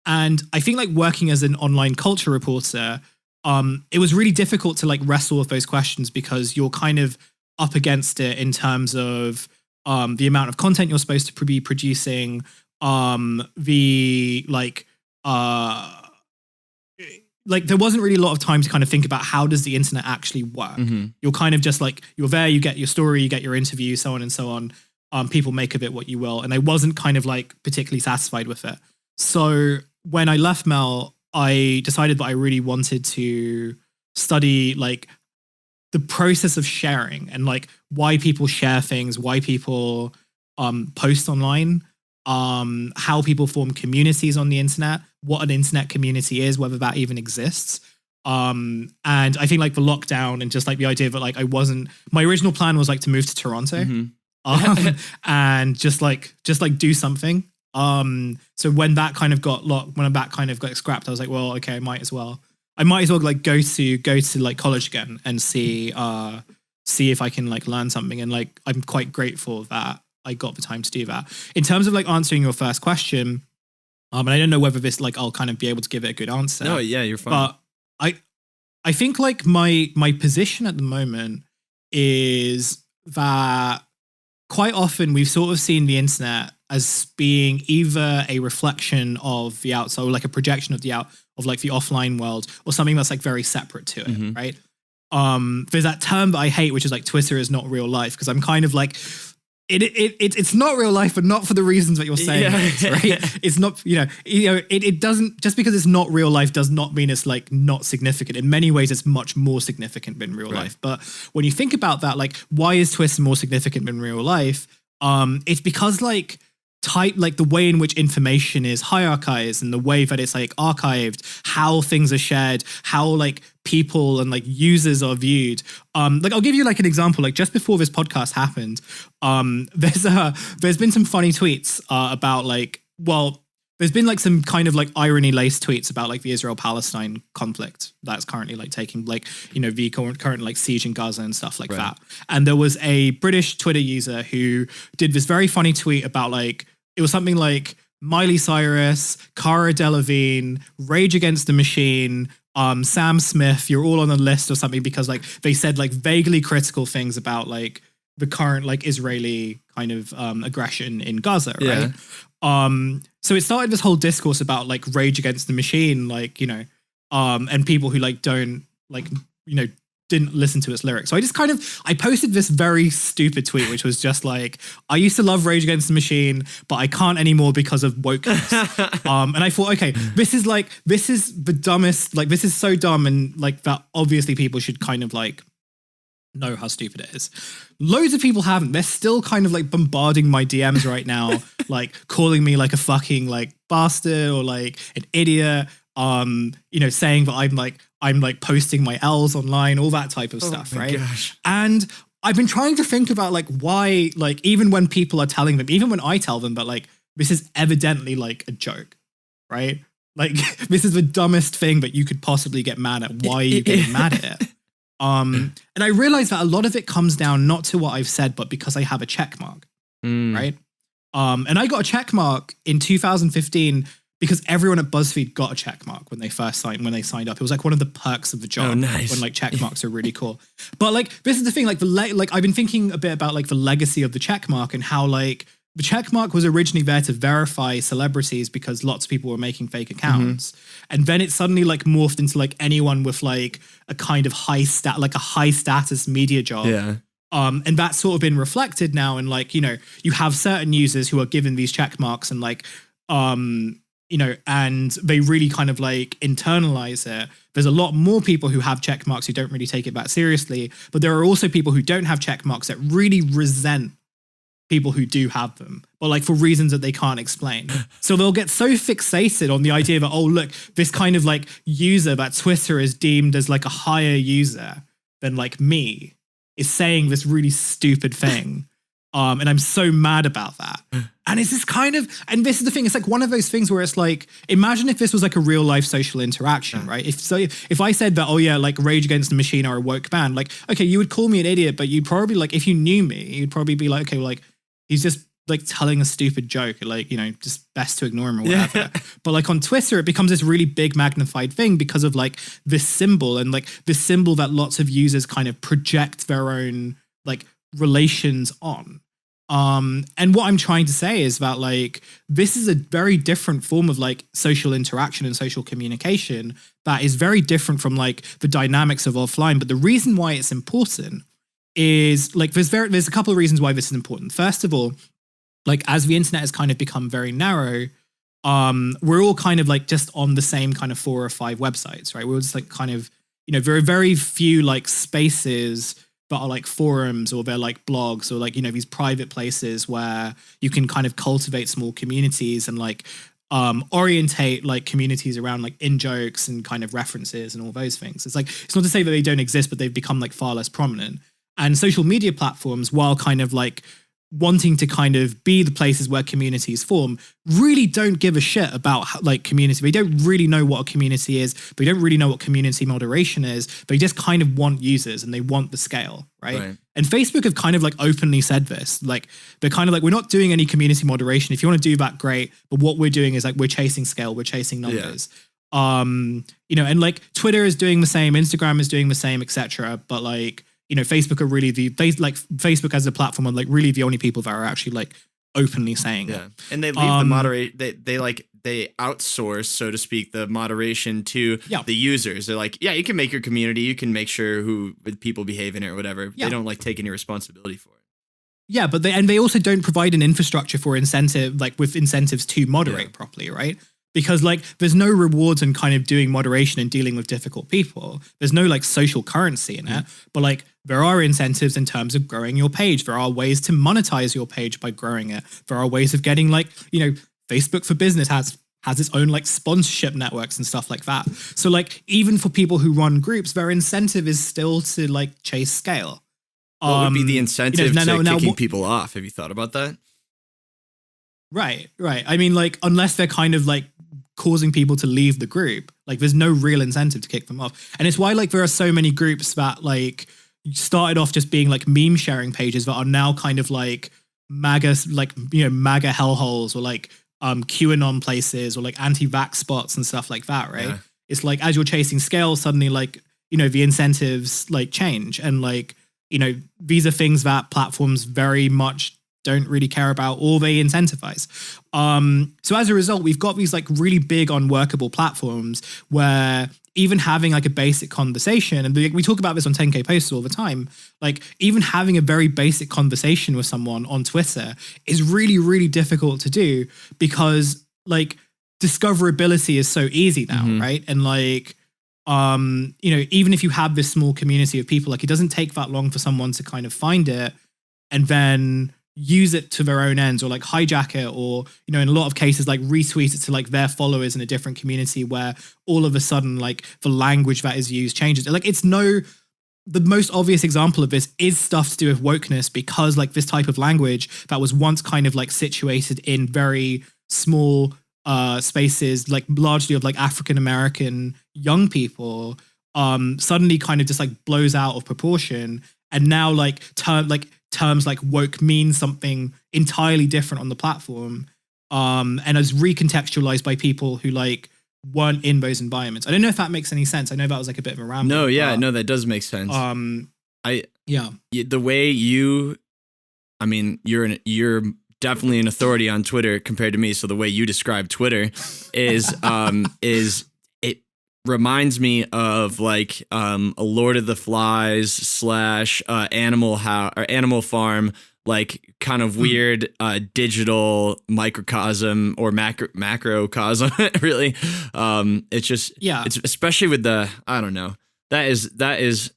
And I think like working as an online culture reporter, it was really difficult to like wrestle with those questions because you're kind of up against it in terms of the amount of content you're supposed to be producing, the like there wasn't really a lot of time to kind of think about how does the internet actually work. Mm-hmm. You're kind of just like, you're there, you get your story, you get your interview, so on and so on. People make of it what you will. And I wasn't kind of like particularly satisfied with it. So when I left Mel, I decided that I really wanted to study like the process of sharing and like why people share things, why people post online, how people form communities on the internet, what an internet community is, whether that even exists. And I think like the lockdown and just like the idea that like my original plan was like to move to Toronto, and just like do something. So when that kind of got scrapped, I was like, well, okay, I might as well like go to like college again and see if I can like learn something. And like, I'm quite grateful that I got the time to do that. In terms of like answering your first question, and I don't know whether this like I'll kind of be able to give it a good answer. No, yeah, you're fine. But I think like my position at the moment is that quite often we've sort of seen the internet as being either a reflection of the outside, or like a projection of the offline world, or something that's like very separate to it, right? There's that term that I hate, which is like Twitter is not real life, because I'm kind of like, it's not real life, but not for the reasons that you're saying, right? It's not, it doesn't, just because it's not real life does not mean it's like not significant. In many ways, it's much more significant than real life. But when you think about that, like, why is Twitter more significant than real life? It's because like the way in which information is hierarchized and the way that it's like archived, how things are shared, how like people and like users are viewed. Like I'll give you like an example. Like just before this podcast happened, there's been some funny tweets about like, well, there's been like some kind of like irony-laced tweets about like the Israel-Palestine conflict that's currently like taking like, the current like siege in Gaza and stuff like that. And there was a British Twitter user who did this very funny tweet about like, it was something like Miley Cyrus, Cara Delevingne, Rage Against the Machine, Sam Smith, you're all on the list or something, because like they said like vaguely critical things about like the current like Israeli kind of aggression in Gaza, right? So it started this whole discourse about like Rage Against the Machine, like, and people who like don't like, didn't listen to its lyrics. So I posted this very stupid tweet, which was just like, I used to love Rage Against the Machine, but I can't anymore because of wokeness. And I thought, okay, this is the dumbest, like, this is so dumb. And like that, obviously people should kind of like know how stupid it is. Loads of people haven't. They're still kind of like bombarding my DMs right now, like calling me like a fucking like bastard or like an idiot, saying that I'm like posting my L's online, all that type of stuff, right? Gosh. And I've been trying to think about like why, like even when people are telling them, even when I tell them that like this is evidently like a joke, right? Like this is the dumbest thing that you could possibly get mad at. Why are you getting mad at it? And I realized that a lot of it comes down not to what I've said, but because I have a check mark, right? And I got a check mark in 2015 because everyone at BuzzFeed got a check mark when they signed up. It was like one of the perks of the job. Oh, nice. When like check marks are really cool. But like this is the thing, like like I've been thinking a bit about like the legacy of the check mark and how like the check mark was originally there to verify celebrities because lots of people were making fake accounts. And then it suddenly like morphed into like anyone with like a kind of high status media job. Yeah. And that's sort of been reflected now in like, you know, you have certain users who are given these check marks and like, you know, and they really kind of like internalize it. There's a lot more people who have check marks who don't really take it that seriously, but there are also people who don't have check marks that really resent people who do have them, but like for reasons that they can't explain. So they'll get so fixated on the idea that, oh, look, this kind of like user that Twitter is deemed as like a higher user than like me is saying this really stupid thing. And I'm so mad about that. And it's this kind of, and this is the thing, it's like one of those things where it's like, imagine if this was like a real life social interaction, right? If I said that, oh yeah, like Rage Against the Machine are a woke band, like, okay, you would call me an idiot, but you'd probably like, if you knew me, you'd probably be like, okay, well, like, he's just like telling a stupid joke, like, you know, just best to ignore him or whatever. Yeah. But like on Twitter, it becomes this really big magnified thing because of like this symbol and like this symbol that lots of users kind of project their own like relations on. And what I'm trying to say is that like, this is a very different form of like social interaction and social communication that is very different from like the dynamics of offline. But the reason why it's important is like, there's a couple of reasons why this is important. First of all, like as the internet has kind of become very narrow, we're all kind of like just on the same kind of 4 or 5 websites, right? We're just like kind of, you know, there are very few like spaces that are like forums or they're like blogs or like, you know, these private places where you can kind of cultivate small communities and like orientate like communities around like in-jokes and kind of references and all those things. It's like, it's not to say that they don't exist, but they've become like far less prominent. And social media platforms, while kind of like wanting to kind of be the places where communities form, really don't give a shit about like community. They don't really know what a community is. They don't really know what community moderation is. They just kind of want users and they want the scale, right? And Facebook have kind of like openly said this. Like they're kind of like, we're not doing any community moderation. If you want to do that, great. But what we're doing is like, we're chasing scale, we're chasing numbers. Yeah. You know, and like Twitter is doing the same, Instagram is doing the same, etc. But like, you know, Facebook are really Facebook as a platform are like really the only people that are actually like openly saying it. And they leave the moderate, they outsource, so to speak, the moderation to the users. They're like, yeah, you can make your community, you can make sure who people behave in it or whatever. They don't like take any responsibility for it. Yeah, but they also don't provide an infrastructure for incentive, like with incentives to moderate properly, right? Because like there's no rewards in kind of doing moderation and dealing with difficult people. There's no like social currency in it, but like there are incentives in terms of growing your page. There are ways to monetize your page by growing it. There are ways of getting like, you know, Facebook for Business has its own like sponsorship networks and stuff like that. So like even for people who run groups, their incentive is still to like chase scale. What would be the incentive to kicking people off? Have you thought about that? Right. I mean, like, unless they're kind of like causing people to leave the group, like there's no real incentive to kick them off. And it's why like there are so many groups that like started off just being like meme sharing pages that are now kind of like MAGA, like, you know, MAGA hellholes or like QAnon places or like anti-vax spots and stuff like that, right? Yeah. It's like as you're chasing scale, suddenly like, you know, the incentives like change. And like, you know, these are things that platforms very much don't really care about or they incentivize. So as a result, we've got these like really big unworkable platforms where even having like a basic conversation, and we talk about this on 10K Posts all the time, like even having a very basic conversation with someone on Twitter is really, really difficult to do because like discoverability is so easy now, right? And like, you know, even if you have this small community of people, like it doesn't take that long for someone to kind of find it and then use it to their own ends or like hijack it or, you know, in a lot of cases, like retweet it to like their followers in a different community where all of a sudden like the language that is used changes. Like the most obvious example of this is stuff to do with wokeness because like this type of language that was once kind of like situated in very small spaces, like largely of like African-American young people, suddenly kind of just like blows out of proportion. And now like terms like woke mean something entirely different on the platform, and is recontextualized by people who like weren't in those environments. I don't know if that makes any sense. I know that was like a bit of a ramble. No, that does make sense. The way you're definitely an authority on Twitter compared to me. So the way you describe Twitter is it reminds me of like a Lord of the Flies / Animal Farm, like kind of weird digital microcosm or macrocosm. Really, it's just it's especially with the I don't know. That is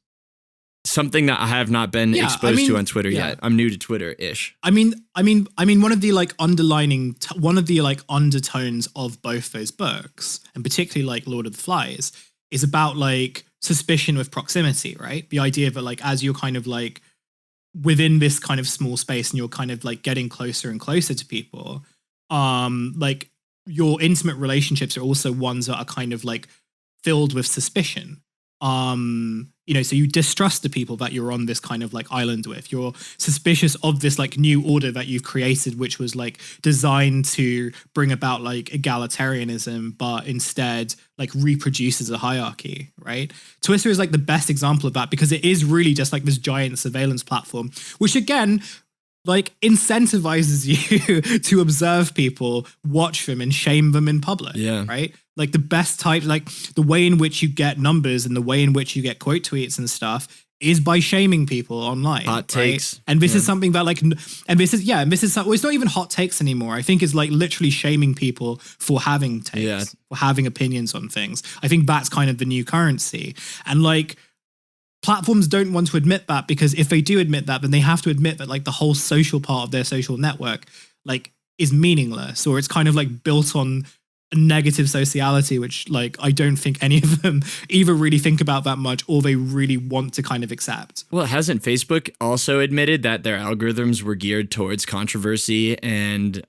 something that I have not been exposed to on Twitter yet. I'm new to Twitter-ish. I mean, one of the like one of the like undertones of both those books, and particularly like Lord of the Flies, is about like suspicion with proximity, right? The idea that like as you're kind of like within this kind of small space and you're kind of like getting closer and closer to people, like your intimate relationships are also ones that are kind of like filled with suspicion. So you distrust the people that you're on this kind of like island with. You're suspicious of this like new order that you've created, which was like designed to bring about like egalitarianism, but instead like reproduces a hierarchy, right? Twitter is like the best example of that because it is really just like this giant surveillance platform, which again, like incentivizes you to observe people, watch them and shame them in public, right? Like the best type, like the way in which you get numbers and the way in which you get quote tweets and stuff is by shaming people online. Hot takes. Right? And this is something that like, well, it's not even hot takes anymore. I think it's like literally shaming people for having takes, for having opinions on things. I think that's kind of the new currency. And like, platforms don't want to admit that because if they do admit that, then they have to admit that like the whole social part of their social network like is meaningless, or it's kind of like built on a negative sociality, which like I don't think any of them either really think about that much or they really want to kind of accept. Well, hasn't Facebook also admitted that their algorithms were geared towards controversy and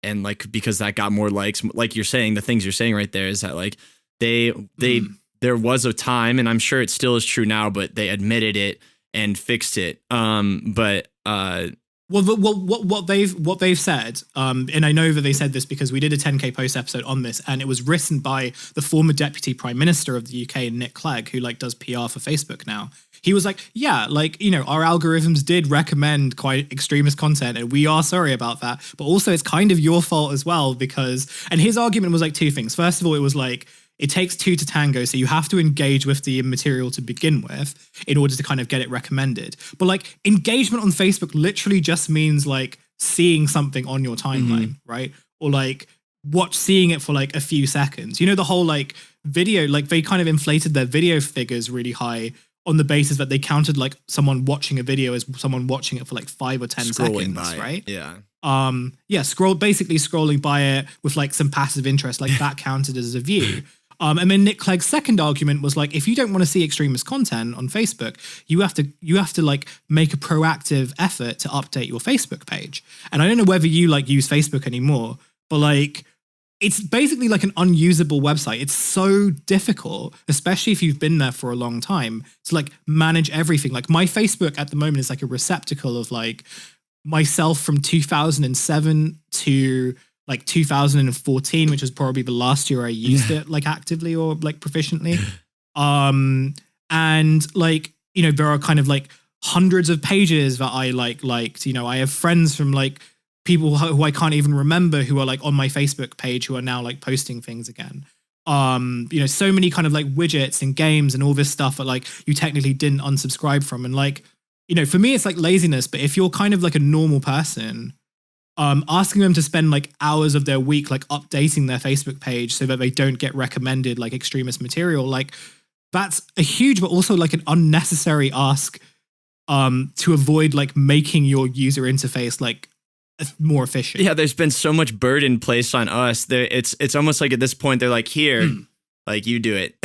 like because that got more likes? Like you're saying, the things you're saying right there is that like they there was a time, and I'm sure it still is true now, but they admitted it and fixed it. What they've said, and I know that they said this because we did a 10K post episode on this, and it was written by the former deputy prime minister of the UK, Nick Clegg, who like does PR for Facebook now. He was like, yeah, like, you know, our algorithms did recommend quite extremist content and we are sorry about that. But also it's kind of your fault as well because, and his argument was like two things. First of all, it was like, it takes two to tango. So you have to engage with the material to begin with in order to kind of get it recommended. But like engagement on Facebook literally just means like seeing something on your timeline, right? Or like seeing it for like a few seconds. You know, the whole like video, like they kind of inflated their video figures really high on the basis that they counted like someone watching a video as someone watching it for like 5 or 10 seconds, right? Yeah. Basically scrolling by it with like some passive interest, like that counted as a view. And then Nick Clegg's second argument was like, if you don't want to see extremist content on Facebook, you have to like make a proactive effort to update your Facebook page. And I don't know whether you like use Facebook anymore, but like, it's basically like an unusable website. It's so difficult, especially if you've been there for a long time, to like manage everything. Like my Facebook at the moment is like a receptacle of like myself from 2007 to like 2014, which was probably the last year I used it like actively or like proficiently. And like, you know, there are kind of like hundreds of pages that I liked, you know, I have friends from like people who I can't even remember who are like on my Facebook page who are now like posting things again. You know, so many kind of like widgets and games and all this stuff that like you technically didn't unsubscribe from. And like, you know, for me, it's like laziness, but if you're kind of like a normal person, asking them to spend like hours of their week like updating their Facebook page so that they don't get recommended like extremist material, like that's a huge but also like an unnecessary ask to avoid like making your user interface like more efficient. Yeah, there's been so much burden placed on us. It's almost like at this point they're like, here, like you do it.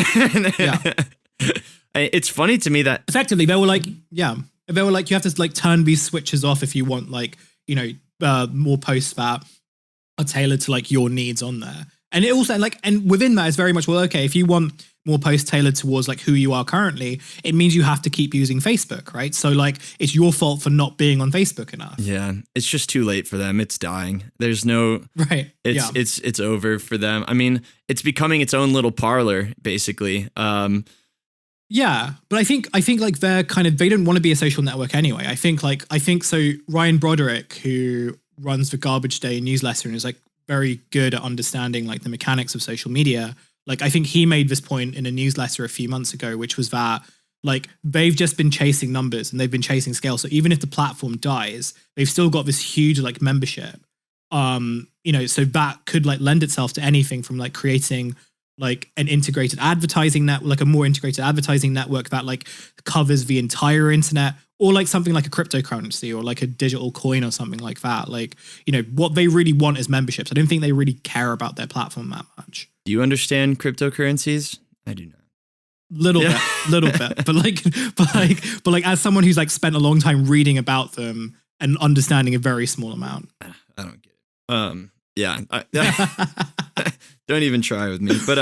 It's funny to me that effectively they were like, you have to like turn these switches off if you want like, you know, more posts that are tailored to like your needs on there. And it also like, and within that is very much, well, okay, if you want more posts tailored towards like who you are currently, it means you have to keep using Facebook, right? So like it's your fault for not being on Facebook enough. Yeah, it's just too late for them. It's dying. There's no right. It's over for them. I mean, it's becoming its own little parlor, basically. Yeah, but I think like they don't want to be a social network anyway. I think so Ryan Broderick, who runs the Garbage Day newsletter and is like very good at understanding like the mechanics of social media. Like I think he made this point in a newsletter a few months ago, which was that like they've just been chasing numbers and they've been chasing scale. So even if the platform dies, they've still got this huge like membership. So that could like lend itself to anything from like creating like an integrated advertising network, like a more integrated advertising network that like covers the entire internet, or like something like a cryptocurrency or like a digital coin or something like that. Like, what they really want is memberships. I don't think they really care about their platform that much. Do you understand cryptocurrencies? I do not. Little bit, but as someone who's like spent a long time reading about them and understanding a very small amount. I don't get it. Yeah. Don't even try with me. But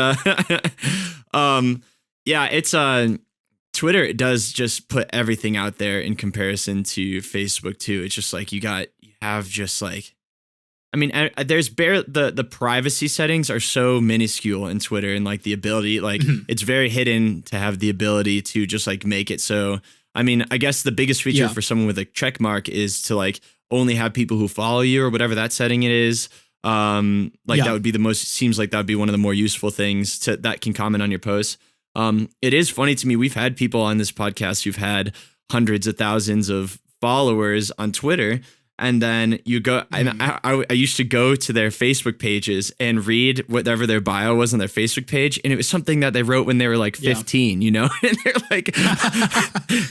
yeah, it's Twitter. It does just put everything out there in comparison to Facebook too. It's just like there's the privacy settings are so minuscule in Twitter, and like the ability, like it's very hidden to have the ability to just like make it so. I mean, I guess the biggest feature for someone with a check mark is to like only have people who follow you or whatever that setting it is. That would be seems like that would be one of the more useful things that can comment on your posts. It is funny to me. We've had people on this podcast who've had hundreds of thousands of followers on Twitter. And then you go, and I used to go to their Facebook pages and read whatever their bio was on their Facebook page. And it was something that they wrote when they were like 15, and they're like,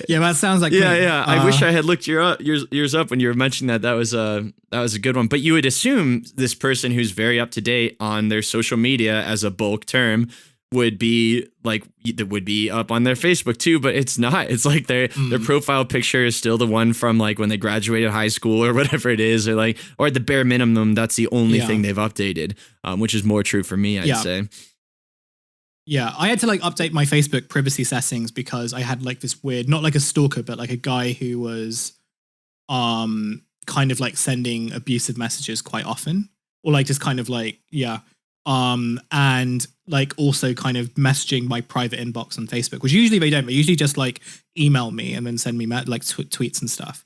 yeah, that sounds like, yeah. I wish I had looked yours up when you were mentioning that was a good one. But you would assume this person who's very up to date on their social media as a bulk term would be up on their Facebook too, but it's not. It's like their profile picture is still the one from like when they graduated high school or whatever it is, or at the bare minimum, that's the only thing they've updated, which is more true for me, I'd say. Yeah, I had to like update my Facebook privacy settings because I had like this weird, not like a stalker, but like a guy who was kind of like sending abusive messages quite often, or like just kind of like, and like also kind of messaging my private inbox on Facebook, which usually they don't, but usually just like email me and then send me tweets and stuff.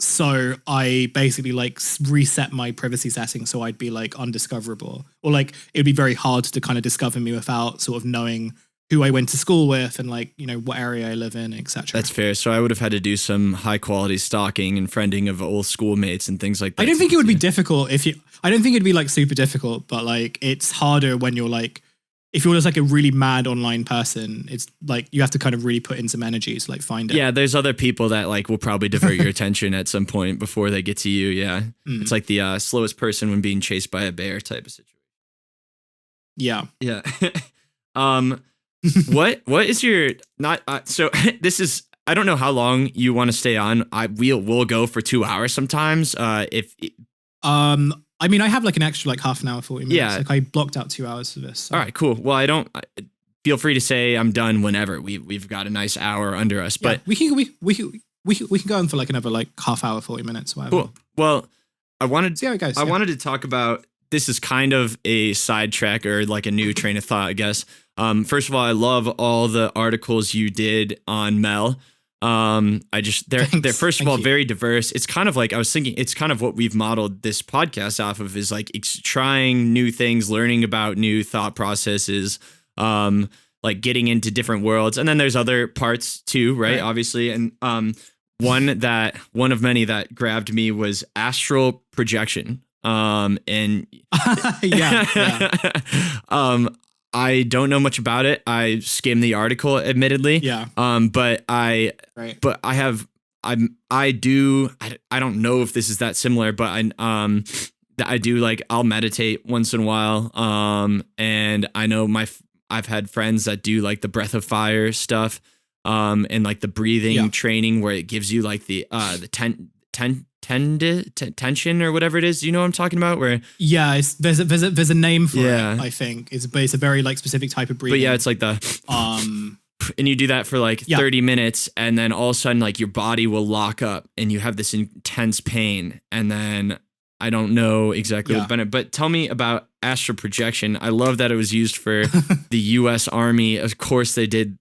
So I basically like reset my privacy settings so I'd be like undiscoverable, or like it'd be very hard to kind of discover me without sort of knowing who I went to school with and like, what area I live in, etc. That's fair. So I would have had to do some high quality stalking and friending of old schoolmates and things like that. I don't think it would be difficult I don't think it'd be like super difficult, but like it's harder when you're like, if you're just like a really mad online person, it's like you have to kind of really put in some energy to like find it. Yeah, there's other people that like will probably divert your attention at some point before they get to you. Yeah. It's like the slowest person when being chased by a bear type of situation. Yeah. Yeah. What is your so this is, I don't know how long you want to stay on. We'll go for 2 hours sometimes. I mean, I have like an extra like half an hour, 40 minutes. Yeah. Like I blocked out 2 hours for this. So. All right, cool. Well, feel free to say I'm done whenever. We've got a nice hour under us, but we can go on for like another like half hour, 40 minutes, whatever. Cool. Well, I wanted see how it goes. I wanted to talk about, this is kind of a sidetrack or like a new train of thought, I guess. First of all, I love all the articles you did on Mel. They're first of all very diverse. It's kind of like, I was thinking, it's kind of what we've modeled this podcast off of, is like trying new things, learning about new thought processes, like getting into different worlds. And then there's other parts too, right? Obviously. And one of many that grabbed me was astral projection. And I don't know much about it. I skimmed the article, admittedly. Yeah. But I don't know if this is that similar, but I do like, I'll meditate once in a while. And I know I've had friends that do like the breath of fire stuff, and like the breathing training where it gives you like the tension or whatever it is. You know what I'm talking about? Where there's a name for it, I think. It's a very like specific type of breathing. But yeah, it's like the and you do that for like 30 minutes, and then all of a sudden like your body will lock up and you have this intense pain. And then I don't know exactly what benefit, but tell me about astral projection. I love that it was used for the US Army. Of course they did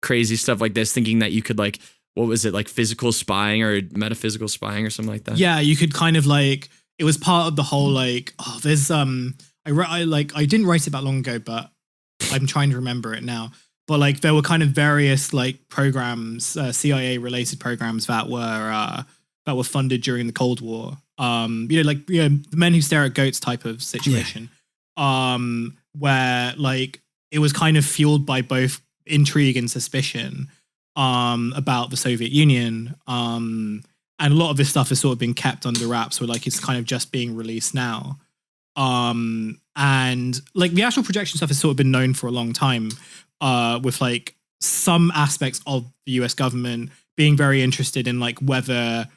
crazy stuff like this, thinking that you could like what was it, like physical spying or metaphysical spying or something like that? Yeah, you could kind of like, it was part of the whole like, oh, there's I didn't write it that long ago, but I'm trying to remember it now. But like there were kind of various like programs, CIA related programs that were funded during the Cold War. The Men Who Stare at Goats type of situation. Where like it was kind of fueled by both intrigue and suspicion about the Soviet Union. And a lot of this stuff has sort of been kept under wraps, where like it's kind of just being released now. And like the astral projection stuff has sort of been known for a long time, with like some aspects of the US government being very interested in like whether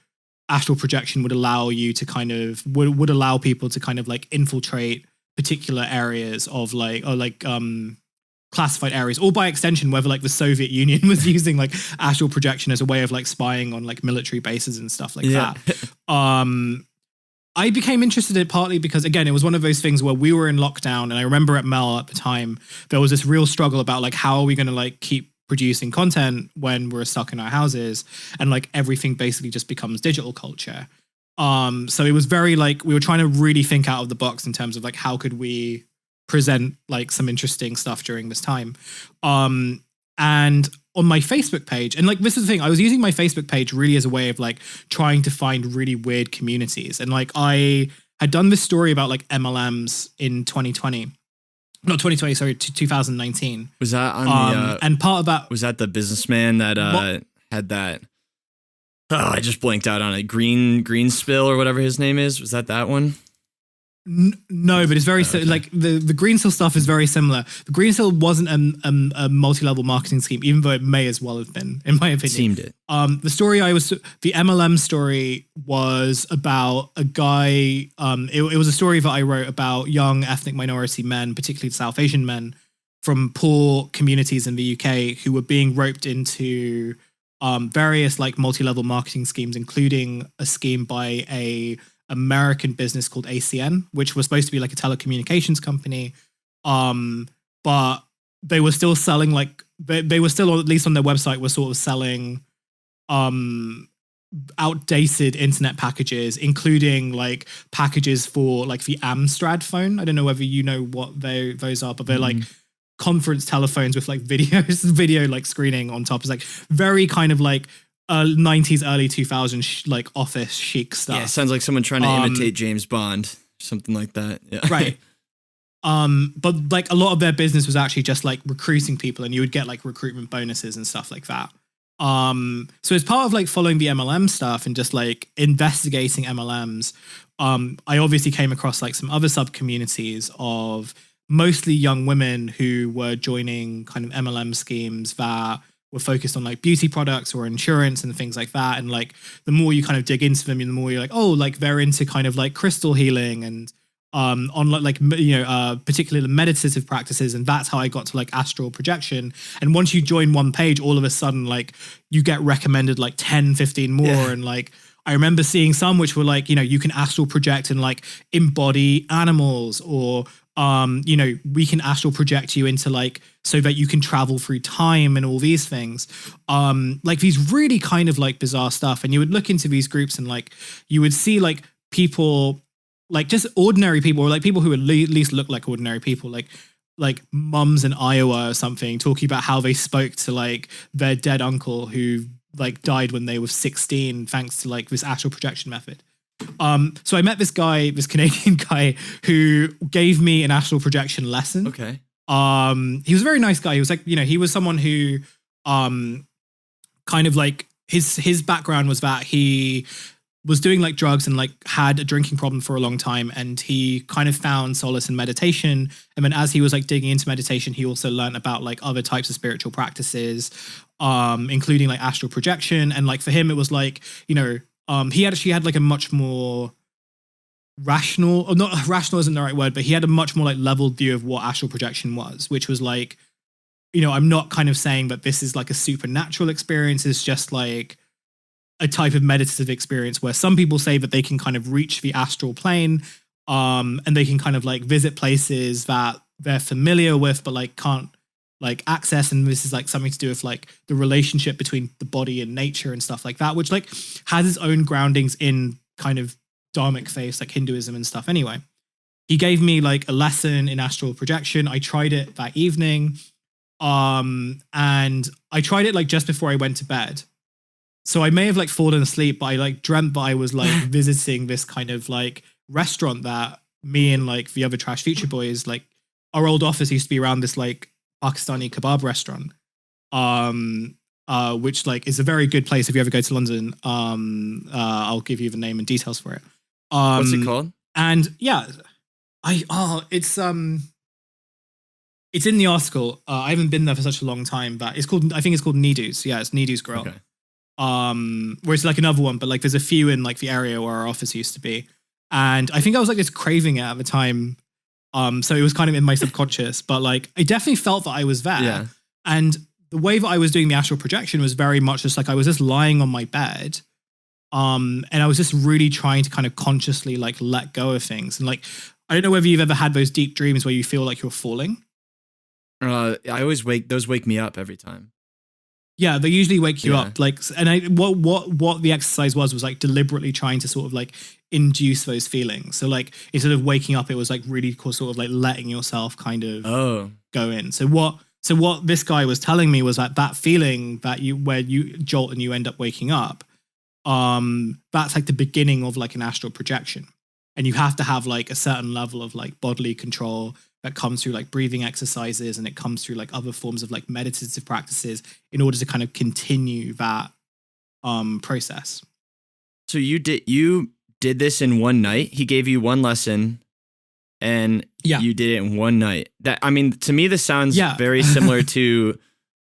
astral projection would allow you to kind of would allow people to kind of like infiltrate particular areas of like, or like classified areas, or by extension whether like the Soviet Union was using like astral projection as a way of like spying on like military bases and stuff like that. I became interested in it partly because, again, it was one of those things where we were in lockdown, and I remember at Mel at the time there was this real struggle about like how are we going to like keep producing content when we're stuck in our houses, and like everything basically just becomes digital culture. So it was very like we were trying to really think out of the box in terms of like how could we present like some interesting stuff during this time. And on my Facebook page, and like this is the thing, I was using my Facebook page really as a way of like trying to find really weird communities. And like I had done this story about like MLMs in 2020. Not 2020, sorry, 2019. Was that on the and part of that was that the businessman that had that, oh, I just blanked out on it. Green Spill or whatever his name is. Was that one? No, but it's very like the Greensill stuff is very similar. The Greensill wasn't a multi-level marketing scheme, even though it may as well have been, in my opinion. Seemed it. The MLM story was about a guy. It was a story that I wrote about young ethnic minority men, particularly South Asian men from poor communities in the UK, who were being roped into various like multi-level marketing schemes, including a scheme by a American business called ACN, which was supposed to be like a telecommunications company. But they were still selling like they were still, at least on their website, were sort of selling outdated internet packages, including like packages for like the Amstrad phone. I don't know whether you know what those are, but they're like conference telephones with like video like screening on top. It's like very kind of like 90s, early 2000s like office chic stuff. Yeah, sounds like someone trying to imitate James Bond, something like that. Yeah. Right. But like a lot of their business was actually just like recruiting people, and you would get like recruitment bonuses and stuff like that. So as part of like following the MLM stuff and just like investigating MLMs, I obviously came across like some other sub communities of mostly young women who were joining kind of MLM schemes that were focused on like beauty products or insurance and things like that. And like the more you kind of dig into them, the more you're like, oh, like they're into kind of like crystal healing and on like particularly the meditative practices. And that's how I got to like astral projection. And once you join one page, all of a sudden like you get recommended like 10, 15 more. Yeah. And like I remember seeing some which were like, you can astral project and like embody animals, or we can astral project you into like so that you can travel through time and all these things, like these really kind of like bizarre stuff. And you would look into these groups and like you would see like people, like just ordinary people, or like people who at least look like ordinary people, like mums in Iowa or something, talking about how they spoke to like their dead uncle who like died when they were 16 thanks to like this astral projection method. So I met this Canadian guy who gave me an astral projection lesson. Okay. He was a very nice guy. He was like, he was someone who, kind of like his background was that he was doing like drugs and like had a drinking problem for a long time. And he kind of found solace in meditation. And then as he was like digging into meditation, he also learned about like other types of spiritual practices, including like astral projection. And like for him, it was like, he actually had like a much more rational, or not rational isn't the right word, but he had a much more like leveled view of what astral projection was, which was like, I'm not kind of saying that this is like a supernatural experience. It's just like a type of meditative experience where some people say that they can kind of reach the astral plane, and they can kind of like visit places that they're familiar with, but like can't like access, and this is like something to do with like the relationship between the body and nature and stuff like that, which like has its own groundings in kind of dharmic faiths like Hinduism and stuff. Anyway, he gave me like a lesson in astral projection. I tried it that evening, and I tried it like just before I went to bed. So I may have like fallen asleep, but I like dreamt that I was like visiting this kind of like restaurant that me and like the other Trashfuture boys, like our old office used to be around this like Pakistani kebab restaurant, which like is a very good place if you ever go to London. I'll give you the name and details for it. What's it called? And yeah, it's in the article. I haven't been there for such a long time, but I think it's called Nidu's. Yeah, it's Nidu's Grill. Okay. Where it's like another one, but like there's a few in like the area where our office used to be. And I think I was like just craving it at the time. So it was kind of in my subconscious, but like I definitely felt that I was there. Yeah. And the way that I was doing the astral projection was very much just like I was just lying on my bed. And I was just really trying to kind of consciously like let go of things. And like, I don't know whether you've ever had those deep dreams where you feel like you're falling. I always wake me up every time. Yeah, they usually wake you up. Like, and what the exercise was like deliberately trying to sort of like induce those feelings. So like instead of waking up, it was like really cool, sort of like letting yourself kind of go in. So what this guy was telling me was that feeling that where you jolt and you end up waking up, that's like the beginning of like an astral projection. And you have to have like a certain level of like bodily control that comes through like breathing exercises, and it comes through like other forms of like meditative practices in order to kind of continue that process. So you did this in one night. He gave you one lesson, and you did it in one night. That, I mean, to me, this sounds very similar to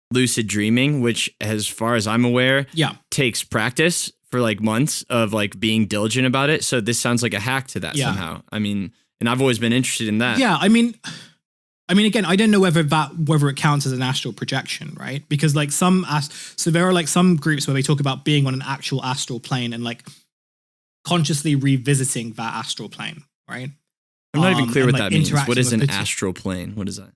lucid dreaming, which, as far as I'm aware, takes practice for like months of like being diligent about it. So this sounds like a hack to that somehow. I mean, and I've always been interested in that. Yeah, I mean, again, I don't know whether it counts as an astral projection, right? Because like so there are like some groups where they talk about being on an actual astral plane and like consciously revisiting that astral plane, right? I'm not even clear what that means. What is an astral plane? What is that?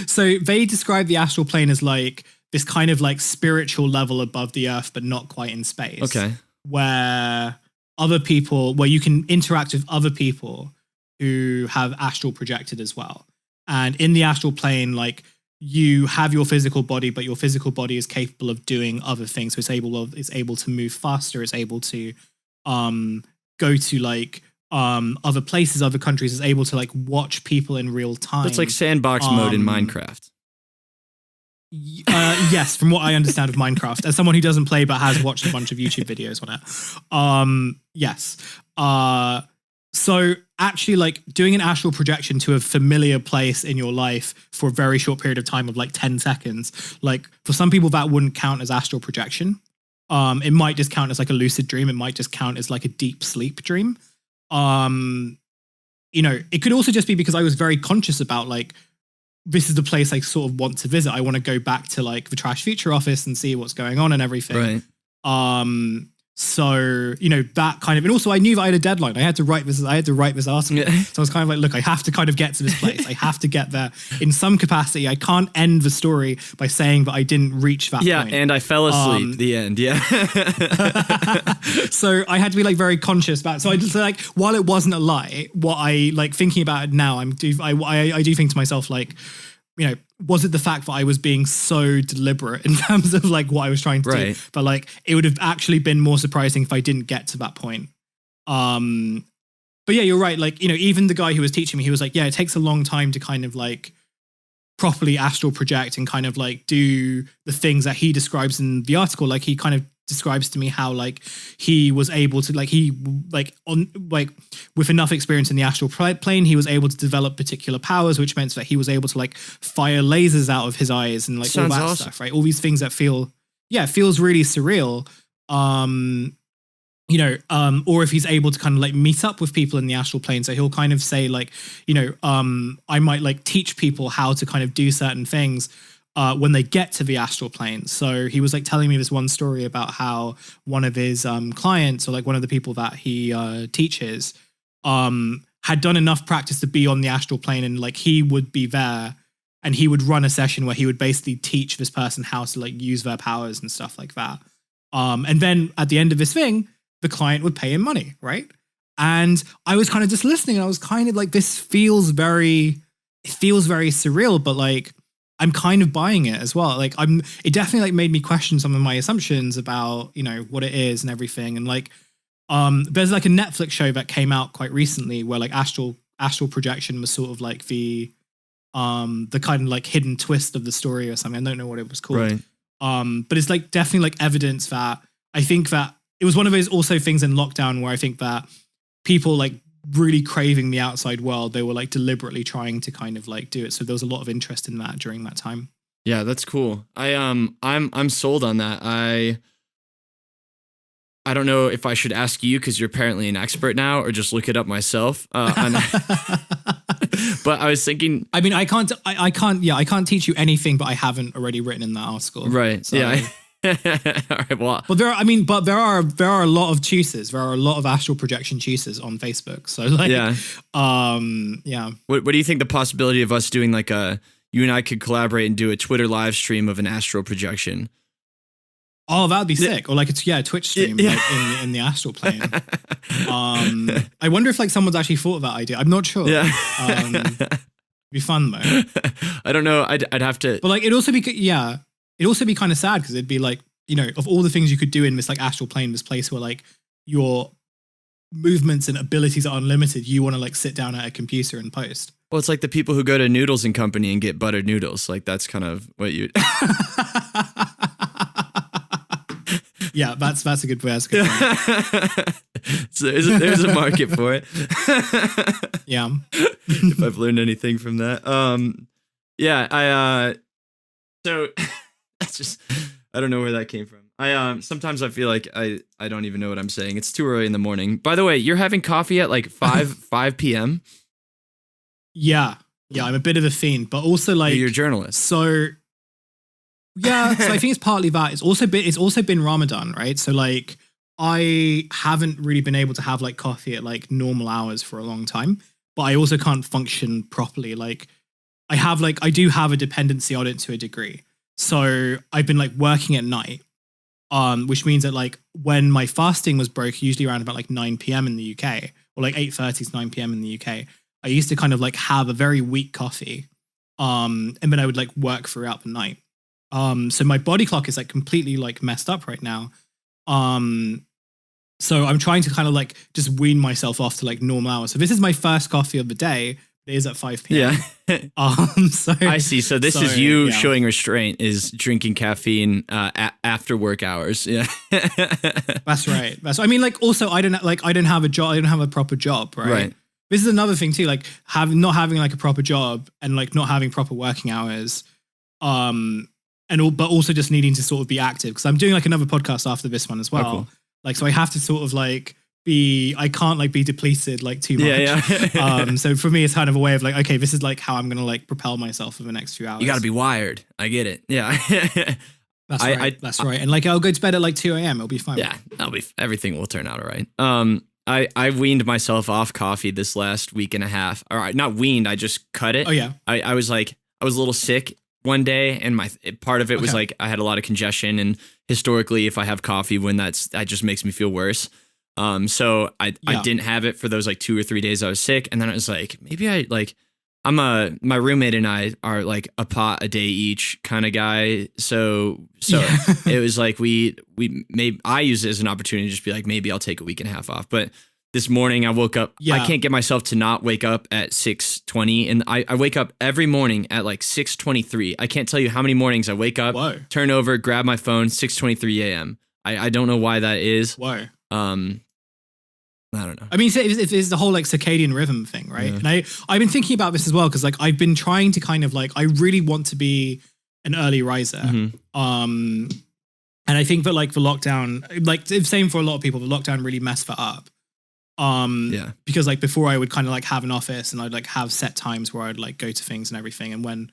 So they describe the astral plane as like this kind of like spiritual level above the earth, but not quite in space. Okay. Where you can interact with other people who have astral projected as well. And in the astral plane, like you have your physical body, but your physical body is capable of doing other things. So it's able to move faster. It's able to go to like other places, other countries. It's able to like watch people in real time. It's like sandbox mode in Minecraft. Yes, from what I understand of Minecraft, as someone who doesn't play but has watched a bunch of YouTube videos on it. Yes. So actually like doing an astral projection to a familiar place in your life for a very short period of time of like 10 seconds, like for some people that wouldn't count as astral projection. It might just count as like a lucid dream. It might just count as like a deep sleep dream. It could also just be because I was very conscious about like, this is the place I sort of want to visit. I want to go back to like the Trashfuture office and see what's going on and everything. Right. So, that kind of, and also I knew that I had a deadline. I had to write this article. So I was kind of like, look, I have to kind of get to this place. I have to get there in some capacity. I can't end the story by saying that I didn't reach that point. Yeah, and I fell asleep. The end, yeah. So I had to be like very conscious about it. So I just like, while it wasn't a lie, what I like thinking about it now, I do think to myself like, was it the fact that I was being so deliberate in terms of like what I was trying to do? But like, it would have actually been more surprising if I didn't get to that point. But yeah, you're right. Like, even the guy who was teaching me, he was like, yeah, it takes a long time to kind of like properly astral project and kind of like do the things that he describes in the article. Like he kind of describes to me how like he was able to with enough experience in the astral plane, he was able to develop particular powers, which meant that he was able to like fire lasers out of his eyes and like all that stuff, right? All these things that feels really surreal. Or if he's able to kind of like meet up with people in the astral plane. So he'll kind of say like, I might like teach people how to kind of do certain things when they get to the astral plane. So he was like telling me this one story about how one of his clients, or like one of the people that he teaches, had done enough practice to be on the astral plane, and like he would be there and he would run a session where he would basically teach this person how to like use their powers and stuff like that. And then at the end of this thing, the client would pay him money, right? And I was kind of just listening, and I was kind of like, this feels very surreal, but like I'm kind of buying it as well. Like it definitely like made me question some of my assumptions about, you know, what it is and everything. And like, there's like a Netflix show that came out quite recently where like astral projection was sort of like the kind of like hidden twist of the story or something. I don't know what it was called. Right. But it's like definitely like evidence that I think that it was one of those also things in lockdown where I think that people like really craving the outside world, they were like deliberately trying to kind of like do it. So there was a lot of interest in that during that time. Yeah, that's cool. I'm sold on that. I don't know if I should ask you because you're apparently an expert now, or just look it up myself. But I was thinking. I mean, I can't teach you anything, but I haven't already written in that article. Right. So. Yeah. All right, well, but there are a lot of chooses. There are a lot of astral projection chooses on Facebook. So like, yeah. What do you think the possibility of us doing like you and I could collaborate and do a Twitter live stream of an astral projection? Oh, that'd be sick. Or like a Twitch stream like in the astral plane. I wonder if like someone's actually thought of that idea. I'm not sure. Yeah. It'd be fun though. I don't know. I'd have to. But like it'd also be kind of sad because it'd be like, you know, of all the things you could do in this like astral plane, this place where like your movements and abilities are unlimited, you want to like sit down at a computer and post. Well, it's like the people who go to Noodles and Company and get buttered noodles. Like that's kind of what you. Yeah, that's a good point. So there's a market for it. Yeah. If I've learned anything from that. So that's just, I don't know where that came from. Sometimes I feel like I don't even know what I'm saying. It's too early in the morning. By the way, you're having coffee at like 5 p.m. Yeah, I'm a bit of a fiend, but also like you're a journalist. So yeah, so I think it's partly that. It's also been Ramadan, right? So like I haven't really been able to have like coffee at like normal hours for a long time, but I also can't function properly. Like I do have a dependency on it to a degree. So I've been like working at night, which means that like when my fasting was broke, usually around about like 9 p.m. in the UK, or like 8:30 to 9 p.m. in the UK, I used to kind of like have a very weak coffee, and then I would like work throughout the night. So my body clock is like completely like messed up right now. So I'm trying to kind of like just wean myself off to like normal hours. So this is my first coffee of the day. It is at 5 p.m. Yeah. So I see. So this is you showing restraint, is drinking caffeine after work hours. Yeah. That's right. I mean, like also I don't have a job. I don't have a proper job. Right. This is another thing too. Like not having like a proper job and like not having proper working hours. But also just needing to sort of be active because I'm doing like another podcast after this one as well. Oh, cool. Like, so I have to sort of like I can't like be depleted like too much. Yeah. So for me, it's kind of a way of like, okay, this is like how I'm going to like propel myself for the next few hours. You got to be wired. I get it. Yeah. That's right. That's right. And like, I'll go to bed at like 2 a.m. It'll be fine. Yeah. Everything will turn out all right. I weaned myself off coffee this last week and a half. All right. Not weaned. I just cut it. Oh yeah. I was a little sick one day, and part of it was like I had a lot of congestion, and historically, if I have coffee that just makes me feel worse. So I didn't have it for those like 2 or 3 days I was sick, and then I was like, maybe my roommate and I are like a pot a day each kind of guy. So it was like I use it as an opportunity to just be like, maybe I'll take a week and a half off. But this morning I woke up, I can't get myself to not wake up at 6:20, and I wake up every morning at like 6:23. I can't tell you how many mornings I wake up, turn over, grab my phone, 6:23 a.m. I don't know why that is. Why? I don't know. I mean, it's the whole like circadian rhythm thing, right? Yeah. And I've been thinking about this as well because like I've been trying to kind of like I really want to be an early riser. Mm-hmm. And I think that like the lockdown, like same for a lot of people, the lockdown really messed that up. Because like before I would kind of like have an office and I'd like have set times where I'd like go to things and everything. And when,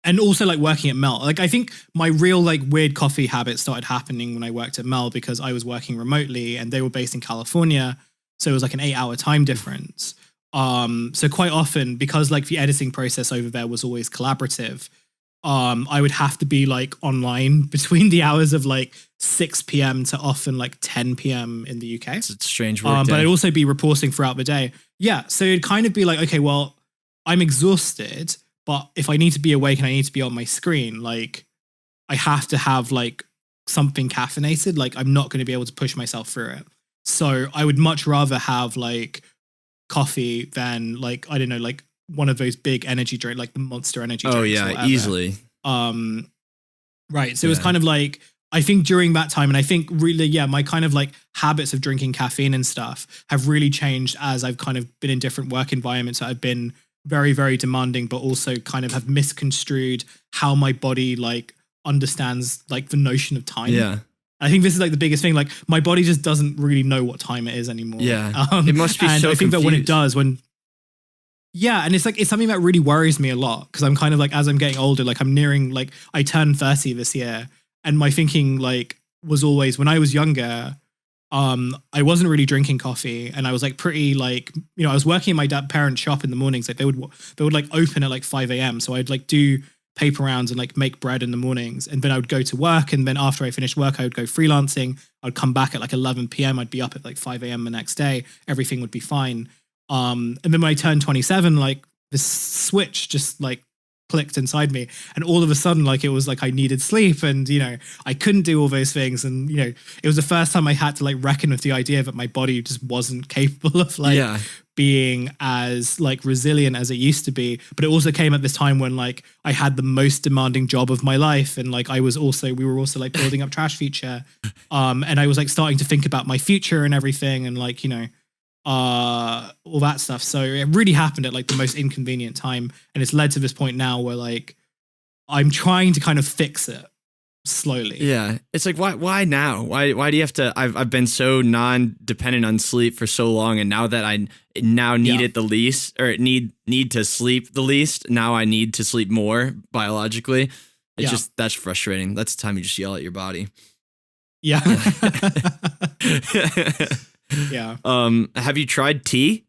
and also like working at Mel, like I think my real like weird coffee habit started happening when I worked at Mel because I was working remotely and they were based in California. So it was like an 8-hour time difference. So quite often, because like the editing process over there was always collaborative, I would have to be like online between the hours of like 6 p.m. to often like 10 p.m. in the UK. It's a strange work day. But I'd also be reporting throughout the day. Yeah. So it'd kind of be like, okay, well, I'm exhausted, but if I need to be awake and I need to be on my screen, like I have to have like something caffeinated. Like I'm not going to be able to push myself through it. So I would much rather have like coffee than like, I don't know, like one of those big energy drink, like the Monster energy drinks. Oh yeah, easily. Right. So it was kind of like, I think during that time, and I think really, yeah, my kind of like habits of drinking caffeine and stuff have really changed as I've kind of been in different work environments that have been very, very demanding, but also kind of have misconstrued how my body like understands like the notion of time. Yeah. I think this is like the biggest thing. Like my body just doesn't really know what time it is anymore. Yeah. It must be and so I think confused. that when it does, yeah, and it's like, it's something that really worries me a lot because I'm kind of like, as I'm getting older, like I'm nearing, like I turned 30 this year, and my thinking like was always when I was younger, I wasn't really drinking coffee, and I was like pretty like, I was working in my parents' shop in the mornings. Like they would like open at like 5 a.m. So I'd like do paper rounds and like make bread in the mornings, and then I would go to work, and then after I finished work I would go freelancing. I'd come back at like 11 p.m. I'd be up at like 5 a.m. the next day. Everything would be fine. And then when I turned 27, like this switch just like clicked inside me, and all of a sudden like it was like I needed sleep, and I couldn't do all those things, and it was the first time I had to like reckon with the idea that my body just wasn't capable of like being as like resilient as it used to be. But it also came at this time when like I had the most demanding job of my life, and like we were also like building up Trashfuture, and I was like starting to think about my future and everything, and like all that stuff. So it really happened at like the most inconvenient time, and it's led to this point now where like I'm trying to kind of fix it slowly. Yeah, it's like why now? Why do you have to? I've been so non-dependent on sleep for so long, and now that I need it the least, or need to sleep the least, now I need to sleep more biologically. It's just, that's frustrating. That's the time you just yell at your body. Yeah. Yeah. Have you tried tea?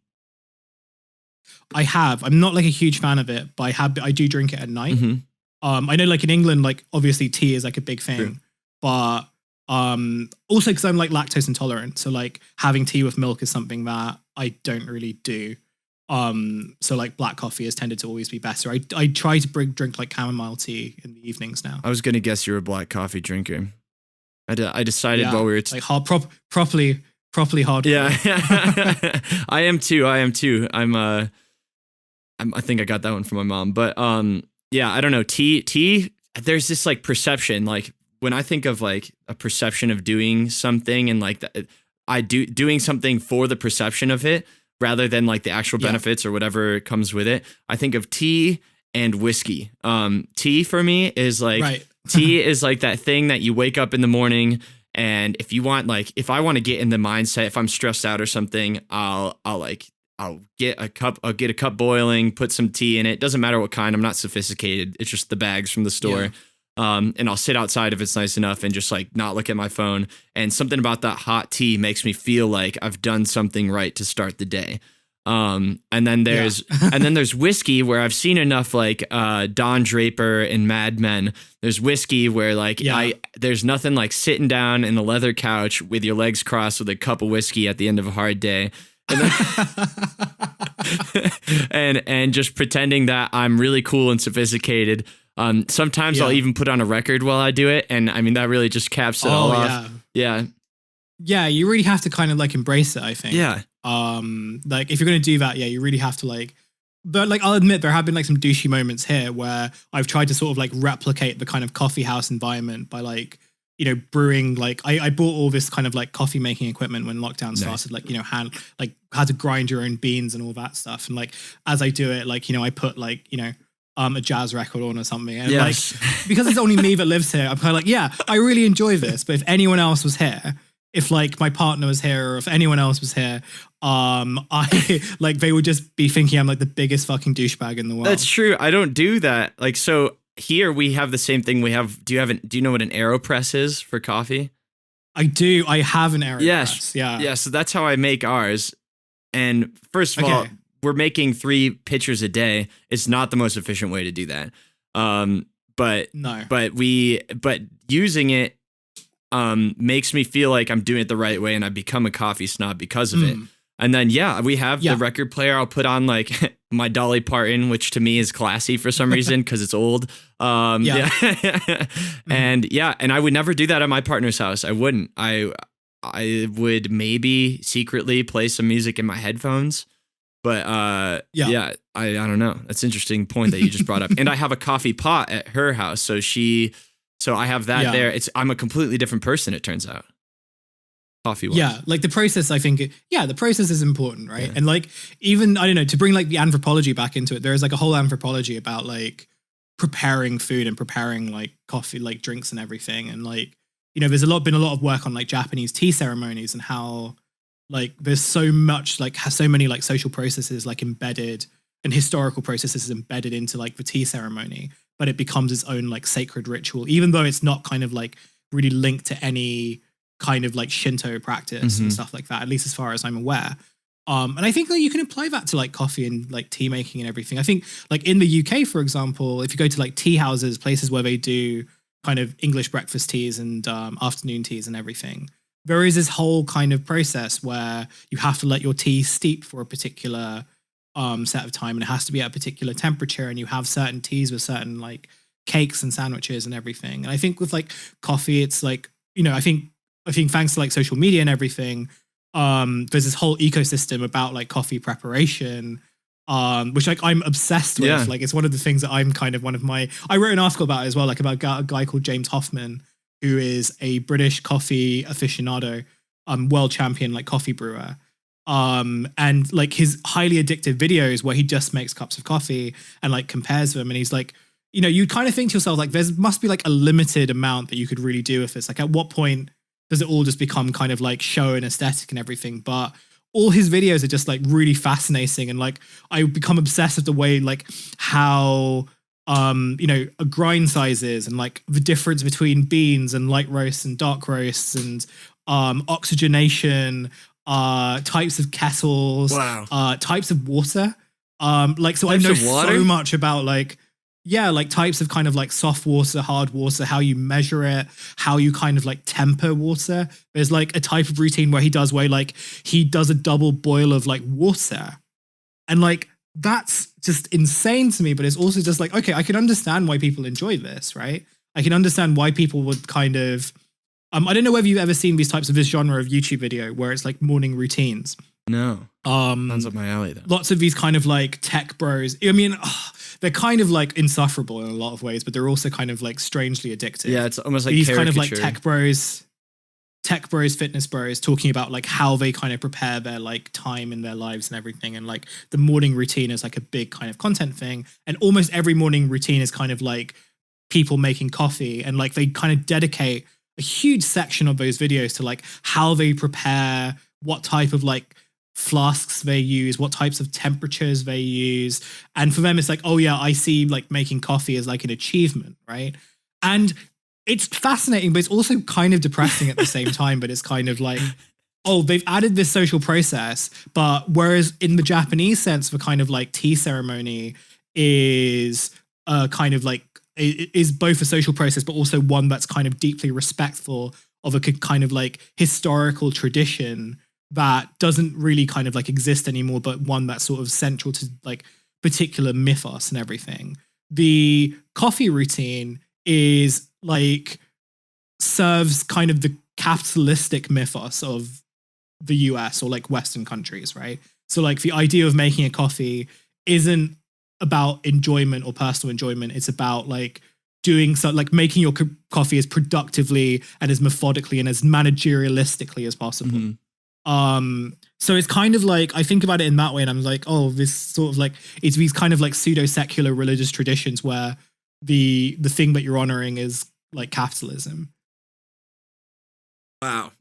I have. I'm not like a huge fan of it, but I do drink it at night. Mm-hmm. I know like in England, like obviously tea is like a big thing. True. But also because I'm like lactose intolerant, so like having tea with milk is something that I don't really do. So like black coffee has tended to always be better. I try to drink like chamomile tea in the evenings now. I was gonna guess you're a black coffee drinker. I decided while we were like properly hard. Yeah. I am too. I think I got that one from my mom. But yeah, I don't know. Tea, there's this like perception, like when I think of like a perception of doing something, and like doing something for the perception of it rather than like the actual benefits or whatever comes with it. I think of tea and whiskey. Tea for me is like tea is like that thing that you wake up in the morning, and if I want to get in the mindset, if I'm stressed out or something, I'll get a cup boiling, put some tea in it. Doesn't matter what kind. I'm not sophisticated. It's just the bags from the store. Yeah. And I'll sit outside if it's nice enough and just like not look at my phone. And something about that hot tea makes me feel like I've done something right to start the day. And then there's whiskey, where I've seen enough like Don Draper and Mad Men. There's whiskey where like there's nothing like sitting down in the leather couch with your legs crossed with a cup of whiskey at the end of a hard day. And, then, and just pretending that I'm really cool and sophisticated. Sometimes I'll even put on a record while I do it, and I mean that really just caps it all off. Yeah, you really have to kind of like embrace it, I think. Yeah. Like if you're gonna do that, you really have to like. But like I'll admit there have been like some douchey moments here where I've tried to sort of like replicate the kind of coffee house environment by like, brewing, like I bought all this kind of like coffee making equipment when lockdown started, like, how to grind your own beans and all that stuff. And like, as I do it, like, I put like, a jazz record on or something. And like, because it's only me that lives here, I'm kind of like, I really enjoy this. But if anyone else was here, if like my partner was here, or if anyone else was here, I like, they would just be thinking I'm like the biggest fucking douchebag in the world. That's true. I don't do that. Like, so here we have the same thing. Do you know what an AeroPress is for coffee? I do. I have an AeroPress. Yeah. So that's how I make ours. And first of all, we're making 3 pitchers a day. It's not the most efficient way to do that. But using it makes me feel like I'm doing it the right way, and I become a coffee snob because of it. And then, we have the record player. I'll put on like my Dolly Parton, which to me is classy for some reason because it's old. And I would never do that at my partner's house. I wouldn't. I would maybe secretly play some music in my headphones. But I don't know. That's an interesting point that you just brought up. And I have a coffee pot at her house. So I have that there. I'm a completely different person, it turns out. Coffee wise. Yeah, like the process, I think, the process is important, right? Yeah. And like, even, I don't know, to bring like the anthropology back into it, there's like a whole anthropology about like preparing food and preparing like coffee, like drinks and everything. And like, there's been a lot of work on like Japanese tea ceremonies and how like there's so much, like has so many like social processes like embedded and historical processes embedded into like the tea ceremony, but it becomes its own like sacred ritual, even though it's not kind of like really linked to any kind of like Shinto practice and stuff like that, at least as far as I'm aware. And I think that you can apply that to like coffee and like tea making and everything. I think like in the UK, for example, if you go to like tea houses, places where they do kind of English breakfast teas and afternoon teas and everything, there is this whole kind of process where you have to let your tea steep for a particular set of time, and it has to be at a particular temperature, and you have certain teas with certain like cakes and sandwiches and everything. And I think with like coffee, it's like, I think thanks to like social media and everything, there's this whole ecosystem about like coffee preparation, which like I'm obsessed with. Yeah. Like it's one of the things that I'm kind of I wrote an article about it as well, like about a guy called James Hoffman, who is a British coffee aficionado, world champion, like coffee brewer. And like his highly addictive videos where he just makes cups of coffee and like compares them. And he's like, you kind of think to yourself, like, there must be like a limited amount that you could really do with this. Like at what point does it all just become kind of like show and aesthetic and everything? But all his videos are just like really fascinating. And like, I become obsessed with the way like how, a grind sizes and like the difference between beans and light roasts and dark roasts and oxygenation, types of kettles, types of water. So I know so much about like, like types of kind of like soft water, hard water, how you measure it, how you kind of like temper water. There's like a type of routine where he does a double boil of like water. And like, that's just insane to me, but it's also just like, okay, I can understand why people enjoy this, right? I can understand why people would kind of, I don't know whether you've ever seen this genre of YouTube video where it's like morning routines. No. Sounds up my alley though. Lots of these kind of like tech bros. I mean, they're kind of like insufferable in a lot of ways, but they're also kind of like strangely addictive. Yeah, it's almost like these caricature. Kind of like tech bros, fitness bros, talking about like how they kind of prepare their like time in their lives and everything. And like the morning routine is like a big kind of content thing. And almost every morning routine is kind of like people making coffee, and like they kind of dedicate a huge section of those videos to like how they prepare, what type of like flasks they use, what types of temperatures they use. And for them, it's like, oh yeah, I see like making coffee as like an achievement, right? And it's fascinating, but it's also kind of depressing at the same time. But it's kind of like, oh, they've added this social process. But whereas in the Japanese sense, the kind of like tea ceremony is kind of like, it is both a social process, but also one that's kind of deeply respectful of a kind of like historical tradition that doesn't really kind of like exist anymore, but one that's sort of central to like particular mythos and everything. The coffee routine is like serves kind of the capitalistic mythos of the US or like Western countries, right? So like the idea of making a coffee isn't about enjoyment or personal enjoyment. It's about like doing so, like making your coffee as productively and as methodically and as managerialistically as possible. Mm-hmm. So it's kind of like, I think about it in that way, and I'm like, oh, this sort of like, it's these kind of like pseudo-secular religious traditions where the thing that you're honoring is like capitalism. Wow.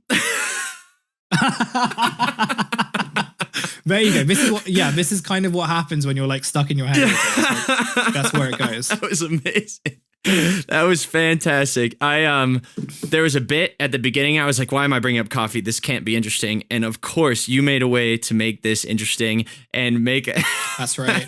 There you go. This is kind of what happens when you're like stuck in your head. Like, that's where it goes. That was amazing. That was fantastic. There was a bit at the beginning. I was like, why am I bringing up coffee? This can't be interesting. And of course, you made a way to make this interesting and make it. That's right.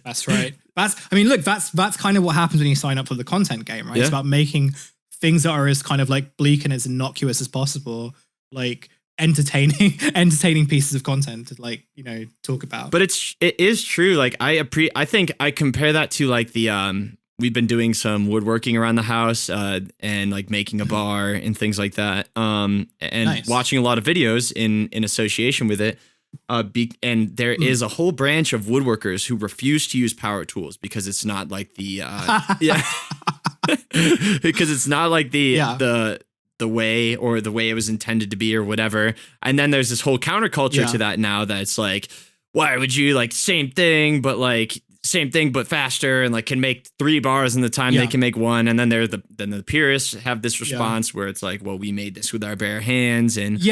That's right. I mean, look, that's kind of what happens when you sign up for the content game, right? Yeah. It's about making things that are as kind of like bleak and as innocuous as possible, like entertaining pieces of content to like, you know, talk about. But it is true. Like I think I compare that to like the we've been doing some woodworking around the house and like making a bar and things like that. And nice. Watching a lot of videos in association with it. And there is a whole branch of woodworkers who refuse to use power tools because it's not like the because it's not like the way or the way it was intended to be or whatever. And then there's this whole counterculture to that now that's like, why would you like same thing but faster and like can make 3 bars in the time they can make 1. And then the purists have this response where it's like, well, we made this with our bare hands. And see,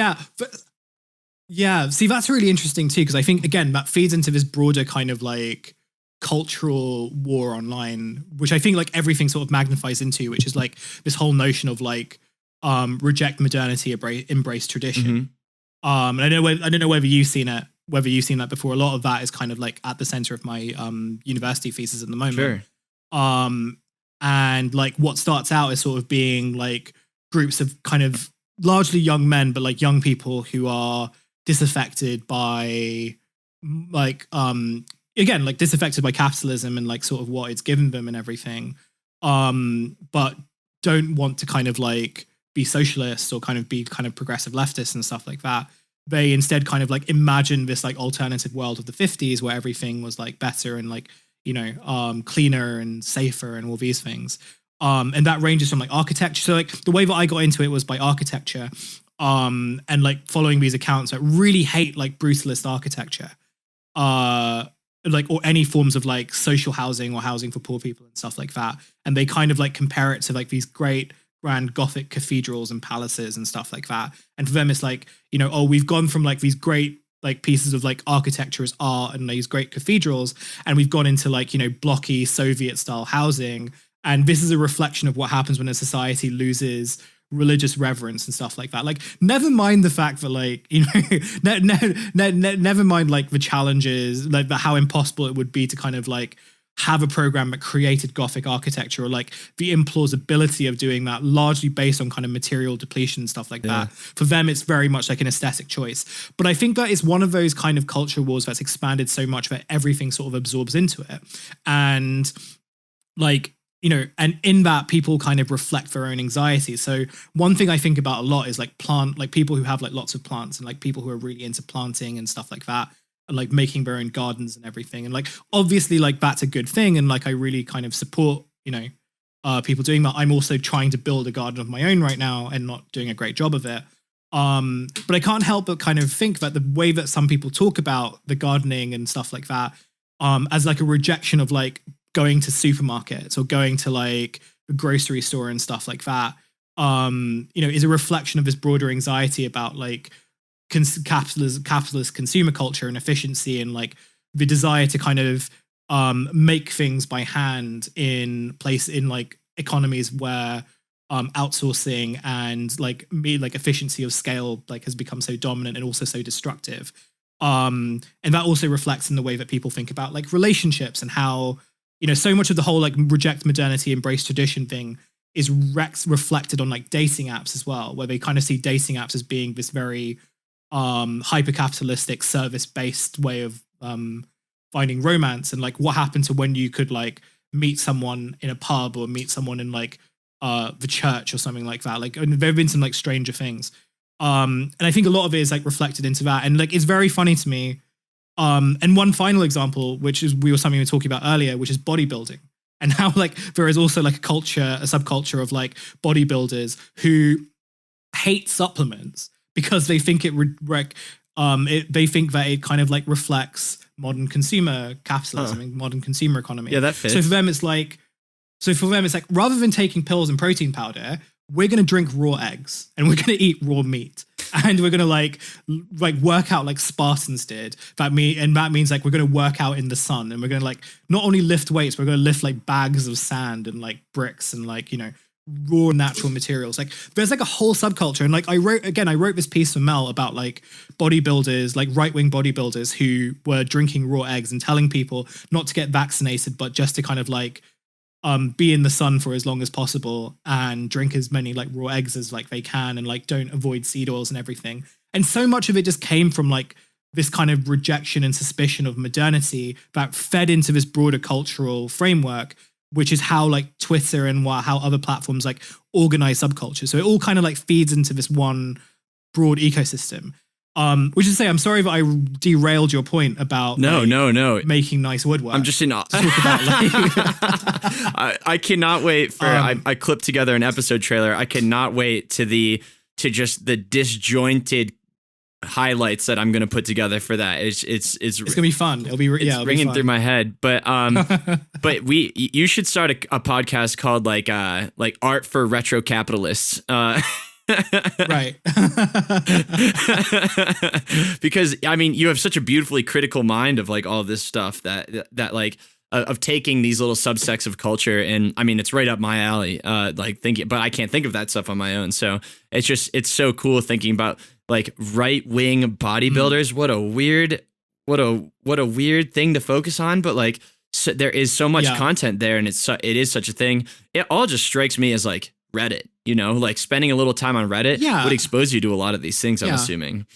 that's really interesting too, because I think again that feeds into this broader kind of like cultural war online, which I think like everything sort of magnifies into, which is like this whole notion of like reject modernity, embrace tradition. And I don't know whether you've seen that before. A lot of that is kind of like at the center of my university thesis at the moment. Sure. And like what starts out as sort of being like groups of kind of largely young men, but like young people who are disaffected by like again like disaffected by capitalism and like sort of what it's given them and everything, but don't want to kind of like be socialists or kind of be kind of progressive leftists and stuff like that. They instead kind of like imagine this like alternative world of the 50s where everything was like better and like, you know, cleaner and safer and all these things. And that ranges from like architecture. So like the way that I got into it was by architecture, and like following these accounts that really hate like brutalist architecture, like, or any forms of like social housing or housing for poor people and stuff like that. And they kind of like compare it to like these great grand Gothic cathedrals and palaces and stuff like that. And for them, it's like, you know, oh, we've gone from like these great like pieces of like architecture as art and these great cathedrals, and we've gone into like, you know, blocky Soviet style housing. And this is a reflection of what happens when a society loses religious reverence and stuff like that. Like, never mind the fact that like, you know, never mind like the challenges, like how impossible it would be to kind of like have a program that created Gothic architecture, or like the implausibility of doing that largely based on kind of material depletion and stuff like that. For them, it's very much like an aesthetic choice. But I think that is one of those kind of culture wars that's expanded so much that everything sort of absorbs into it. And like, you know, and in that people kind of reflect their own anxiety. So one thing I think about a lot is like people who have like lots of plants and like people who are really into planting and stuff like that, and like making their own gardens and everything. And like, obviously like that's a good thing. And like, I really kind of support, you know, people doing that. I'm also trying to build a garden of my own right now and not doing a great job of it. But I can't help but kind of think that the way that some people talk about the gardening and stuff like that, as like a rejection of like going to supermarkets or going to like a grocery store and stuff like that, you know, is a reflection of this broader anxiety about like capitalist consumer culture and efficiency, and like the desire to kind of make things by hand in like economies where outsourcing and like efficiency of scale like has become so dominant and also so destructive. And that also reflects in the way that people think about like relationships, and how, you know, so much of the whole like reject modernity, embrace tradition thing is reflected on like dating apps as well, where they kind of see dating apps as being this very hyper-capitalistic service-based way of finding romance. And like what happened to when you could like meet someone in a pub or meet someone in like the church or something like that. Like there have been some like stranger things. And I think a lot of it is like reflected into that. And like it's very funny to me. And one final example, which is something we were talking about earlier, which is bodybuilding, and how like there is also like a subculture of like bodybuilders who hate supplements because they think they think that it kind of like reflects modern consumer capitalism and modern consumer economy. Yeah, that fits. So for them, it's like rather than taking pills and protein powder, we're going to drink raw eggs and we're going to eat raw meat. and we're gonna like work out like Spartans did. That means like we're gonna work out in the sun, and we're gonna like not only lift weights, we're gonna lift like bags of sand and like bricks and like, you know, raw natural materials. Like there's like a whole subculture. And like I wrote this piece for Mel about like bodybuilders, like right-wing bodybuilders who were drinking raw eggs and telling people not to get vaccinated, but just to kind of like be in the sun for as long as possible and drink as many like raw eggs as like they can, and like don't avoid seed oils and everything. And so much of it just came from like this kind of rejection and suspicion of modernity that fed into this broader cultural framework, which is how like Twitter and how other platforms like organize subculture. So it all kind of like feeds into this one broad ecosystem. Which is to say, I'm sorry that I derailed your point about no, making nice woodwork. I'm just talk about like I cannot wait for I clipped together an episode trailer. I cannot wait to just the disjointed highlights that I'm going to put together for that. It's gonna be fun. It'll be ringing through my head. But you should start a podcast called like Art for Retro Capitalists. Right. Because I mean, you have such a beautifully critical mind of like all of this stuff that like of taking these little subsects of culture, and I mean, it's right up my alley. Like thinking, but I can't think of that stuff on my own. So it's so cool thinking about like right wing bodybuilders. What a weird thing to focus on, but like there is so much content there, and it is such a thing. It all just strikes me as like Reddit, you know, like spending a little time on Reddit would expose you to a lot of these things, I'm assuming.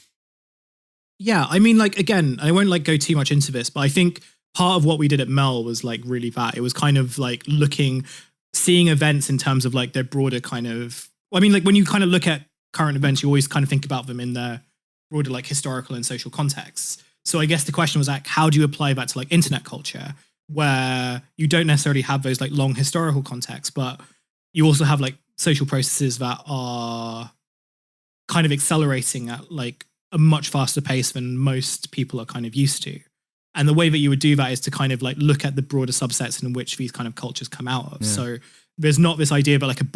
Yeah, I mean, like, again, I won't like go too much into this, but I think part of what we did at Mel was like really that. It was kind of like seeing events in terms of like their broader kind of, I mean, like when you kind of look at current events, you always kind of think about them in their broader like historical and social contexts. So I guess the question was like, how do you apply that to like internet culture, where you don't necessarily have those like long historical contexts, but you also have like social processes that are kind of accelerating at like a much faster pace than most people are kind of used to. And the way that you would do that is to kind of like look at the broader subsets in which these kind of cultures come out of. Yeah. So there's not this idea that like an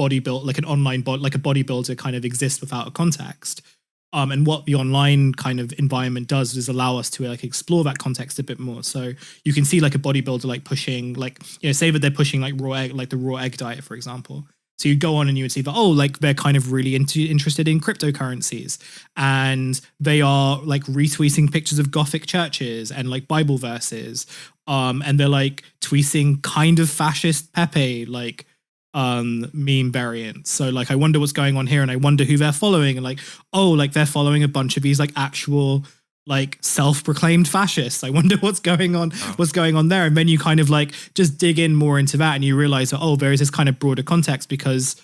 online like a bodybuilder kind of exists without a context. And what the online kind of environment does is allow us to like explore that context a bit more. So you can see like a bodybuilder like pushing, like, you know, say that they're pushing like raw egg, like the raw egg diet, for example. So you go on and you would see that, oh, like they're kind of really interested in cryptocurrencies, and they are like retweeting pictures of Gothic churches and like Bible verses. And they're like tweeting kind of fascist Pepe, like meme variants. So like, I wonder what's going on here, and I wonder who they're following, and like, oh, like they're following a bunch of these like actual like self-proclaimed fascists. I wonder what's going on there. And then you kind of like just dig in more into that, and you realize that, oh, there is this kind of broader context, because,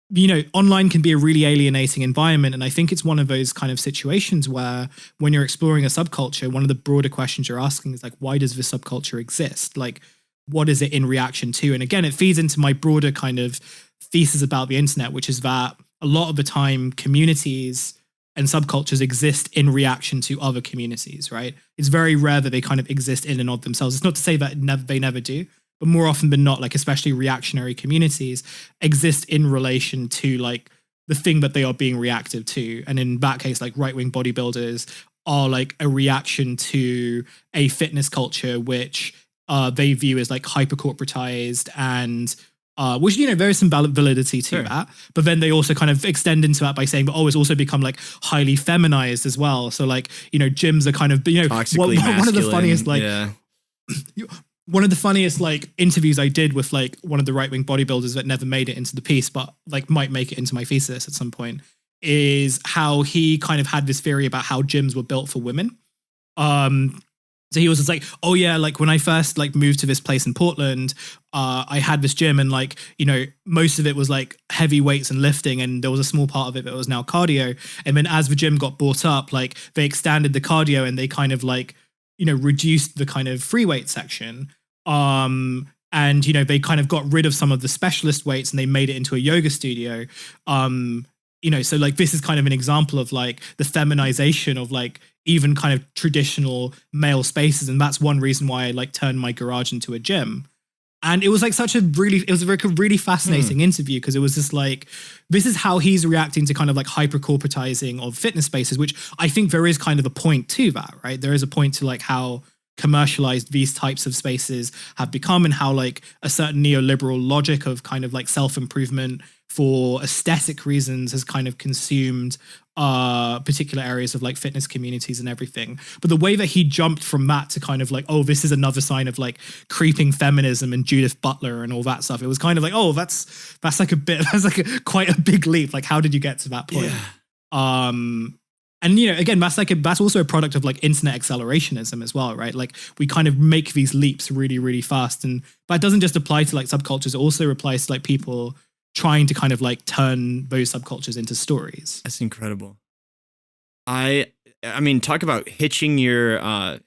you know, online can be a really alienating environment. And I think it's one of those kind of situations where when you're exploring a subculture, one of the broader questions you're asking is like, why does this subculture exist? Like, what is it in reaction to? And again, it feeds into my broader kind of thesis about the internet, which is that a lot of the time communities and subcultures exist in reaction to other communities, right? It's very rare that they kind of exist in and of themselves. It's not to say that they never do, but more often than not, like especially reactionary communities exist in relation to like the thing that they are being reactive to. And in that case, like right-wing bodybuilders are like a reaction to a fitness culture, which they view as like hyper-corporatized and which, you know, there is some validity to that, but then they also kind of extend into that by saying, oh, it's also become like highly feminized as well. So like, you know, gyms are kind of, you know, one of the funniest, like, one of the funniest like interviews I did with like one of the right-wing bodybuilders that never made it into the piece, but like might make it into my thesis at some point, is how he kind of had this theory about how gyms were built for women. So he was just like, oh yeah, like when I first like moved to this place in Portland, I had this gym, and like, you know, most of it was like heavy weights and lifting, and there was a small part of it that was now cardio. And then as the gym got bought up, like they expanded the cardio, and they kind of like, you know, reduced the kind of free weight section. And, you know, they kind of got rid of some of the specialist weights, and they made it into a yoga studio. You know, so like this is kind of an example of like the feminization of like even kind of traditional male spaces. And that's one reason why I like turned my garage into a gym. And it was like it was a really fascinating interview, because it was just like, this is how he's reacting to kind of like hyper-corporatizing of fitness spaces, which I think there is kind of a point to that, right? There is a point to like how commercialized these types of spaces have become, and how like a certain neoliberal logic of kind of like self-improvement for aesthetic reasons has kind of consumed particular areas of like fitness communities and everything. But the way that he jumped from that to kind of like, oh, this is another sign of like creeping feminism and Judith Butler and all that stuff, it was kind of like, oh, that's like quite a big leap. Like, how did you get to that point? Yeah. And, you know, again, that's also a product of like internet accelerationism as well, right? Like, we kind of make these leaps really, really fast. And that doesn't just apply to like subcultures, it also applies to like people trying to kind of like turn those subcultures into stories. That's incredible. I mean, talk about hitching your, I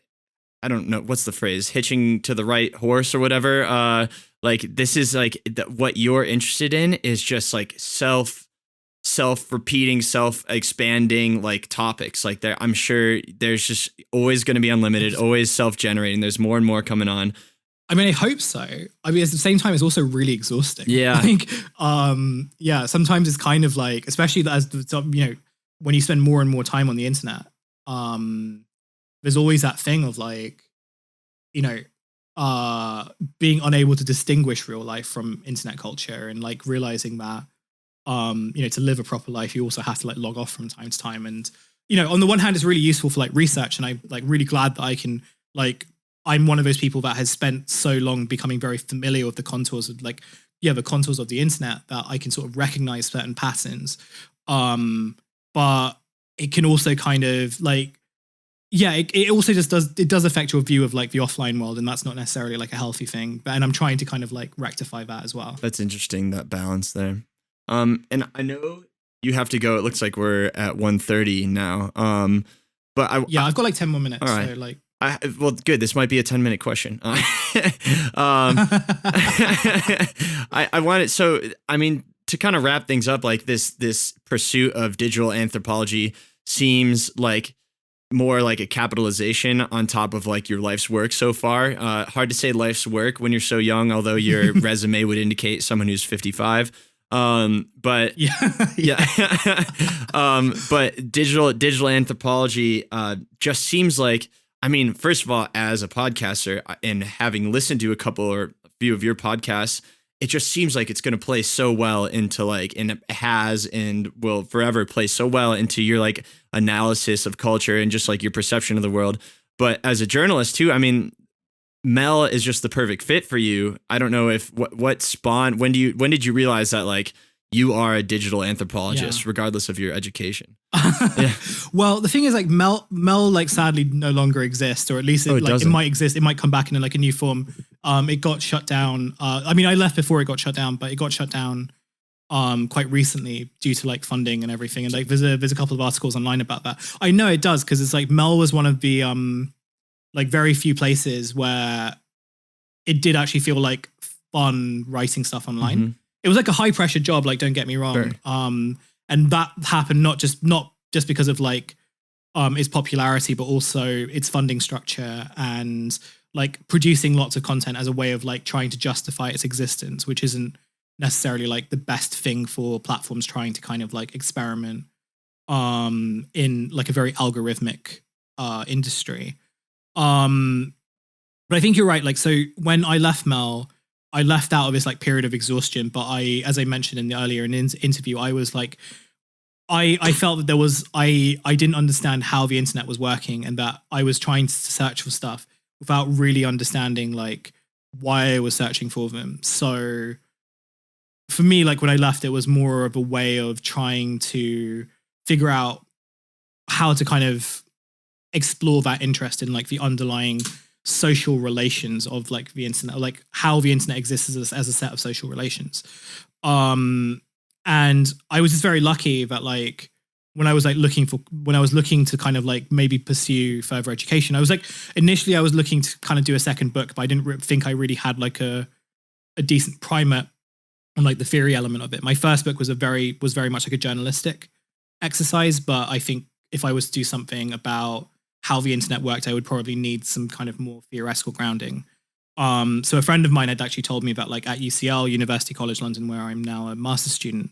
don't know, what's the phrase? Hitching to the right horse or whatever. Like, this is like what you're interested in is just like self-repeating, self-expanding like topics. Like, I'm sure there's just always going to be unlimited, always self-generating. There's more and more coming on. I mean, I hope so. I mean, at the same time, it's also really exhausting. Yeah. Like, yeah, sometimes it's kind of like, especially as, you know, when you spend more and more time on the internet, there's always that thing of like, you know, being unable to distinguish real life from internet culture, and like realizing that, you know, to live a proper life, you also have to like log off from time to time. And, you know, on the one hand, it's really useful for like research, and I'm like really glad that I can like, I'm one of those people that has spent so long becoming very familiar with the contours of like, yeah, the contours of the internet, that I can sort of recognize certain patterns. But it can also kind of like, yeah, it also just does affect your view of like the offline world, and that's not necessarily like a healthy thing. And I'm trying to kind of like rectify that as well. That's interesting, that balance there. And I know you have to go. It looks like we're at 1:30 now. But I've got like 10 more minutes. All right. So like, well, good. This might be a 10-minute question. I wanted, so, I mean, to kind of wrap things up, like this pursuit of digital anthropology seems like more like a capitalization on top of like your life's work so far. Hard to say life's work when you're so young, although your resume would indicate someone who's 55. But but digital anthropology just seems like, I mean, first of all, as a podcaster and having listened to a couple or a few of your podcasts, it just seems like it's going to play so well into like, and it has and will forever play so well into your like analysis of culture and just like your perception of the world. But as a journalist too, I mean, Mel is just the perfect fit for you. I don't know if what spawned, when did you realize that like you are a digital anthropologist, regardless of your education? Yeah. Well, the thing is, like Mel like sadly no longer exists, or at least it might exist. It might come back in like a new form. It got shut down. I mean, I left before it got shut down, but it got shut down quite recently due to like funding and everything. And like there's a couple of articles online about that. I know it does, because it's like Mel was one of the like very few places where it did actually feel like fun writing stuff online. Mm-hmm. It was like a high pressure job, like don't get me wrong. Sure. And that happened not just because of like its popularity, but also its funding structure and like producing lots of content as a way of like trying to justify its existence, which isn't necessarily like the best thing for platforms trying to kind of like experiment in like a very algorithmic industry. But I think you're right. Like, so when I left Mel, I left out of this like period of exhaustion, but as I mentioned in the earlier interview, I was like, I felt that there was, I didn't understand how the internet was working, and that I was trying to search for stuff without really understanding like why I was searching for them. So for me, like when I left, it was more of a way of trying to figure out how to kind of explore that interest in like the underlying social relations of like the internet, like how the internet exists as a set of social relations. And I was just very lucky that like when I was looking to kind of like maybe pursue further education, I was like, initially I was looking to kind of do a second book, but I didn't think I really had like a decent primer on like the theory element of it. My first book was very much like a journalistic exercise, but I think if I was to do something about how the internet worked, I would probably need some kind of more theoretical grounding. So a friend of mine had actually told me that like at UCL, University College London, where I'm now a master's student,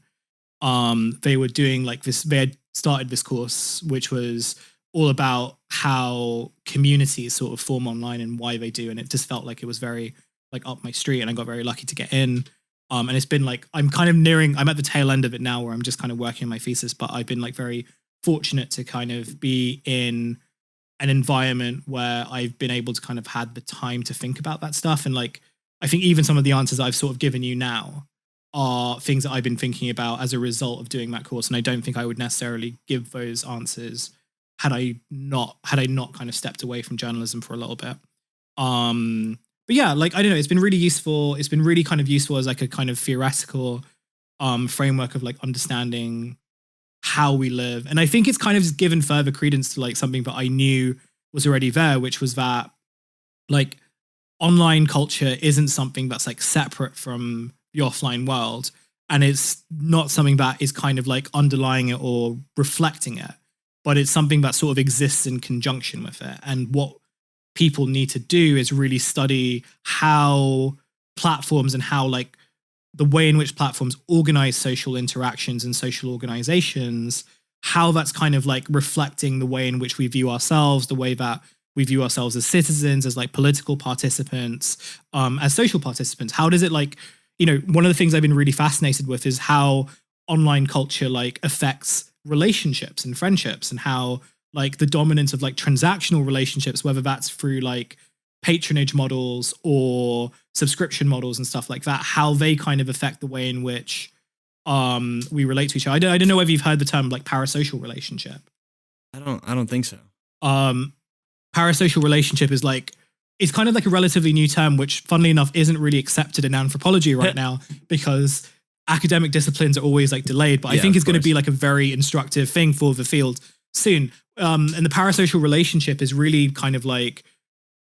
they were doing like this, they had started this course, which was all about how communities sort of form online and why they do. And it just felt like it was very like up my street, and I got very lucky to get in. And it's been like, I'm at the tail end of it now where I'm just kind of working on my thesis, but I've been like very fortunate to kind of be in an environment where I've been able to kind of had the time to think about that stuff. And like, I think even some of the answers I've sort of given you now are things that I've been thinking about as a result of doing that course. And I don't think I would necessarily give those answers had I not kind of stepped away from journalism for a little bit. But yeah, like, I don't know, it's been really useful. It's been really kind of useful as like a kind of theoretical framework of like understanding how we live. And I think it's kind of just given further credence to like something that I knew was already there, which was that like online culture isn't something that's like separate from the offline world. And it's not something that is kind of like underlying it or reflecting it, but it's something that sort of exists in conjunction with it. And what people need to do is really study how platforms and how like the way in which platforms organize social interactions and social organizations, how that's kind of like reflecting the way in which we view ourselves, the way that we view ourselves as citizens, as like political participants, as social participants. How does it like, you know, one of the things I've been really fascinated with is how online culture like affects relationships and friendships, and how like the dominance of like transactional relationships, whether that's through like patronage models or subscription models and stuff like that, how they kind of affect the way in which we relate to each other. I don't know whether you've heard the term like parasocial relationship. I don't think so. Parasocial relationship is like, it's kind of like a relatively new term, which funnily enough isn't really accepted in anthropology right now because academic disciplines are always like delayed, but I think it's going to be like a very instructive thing for the field soon. And the parasocial relationship is really kind of like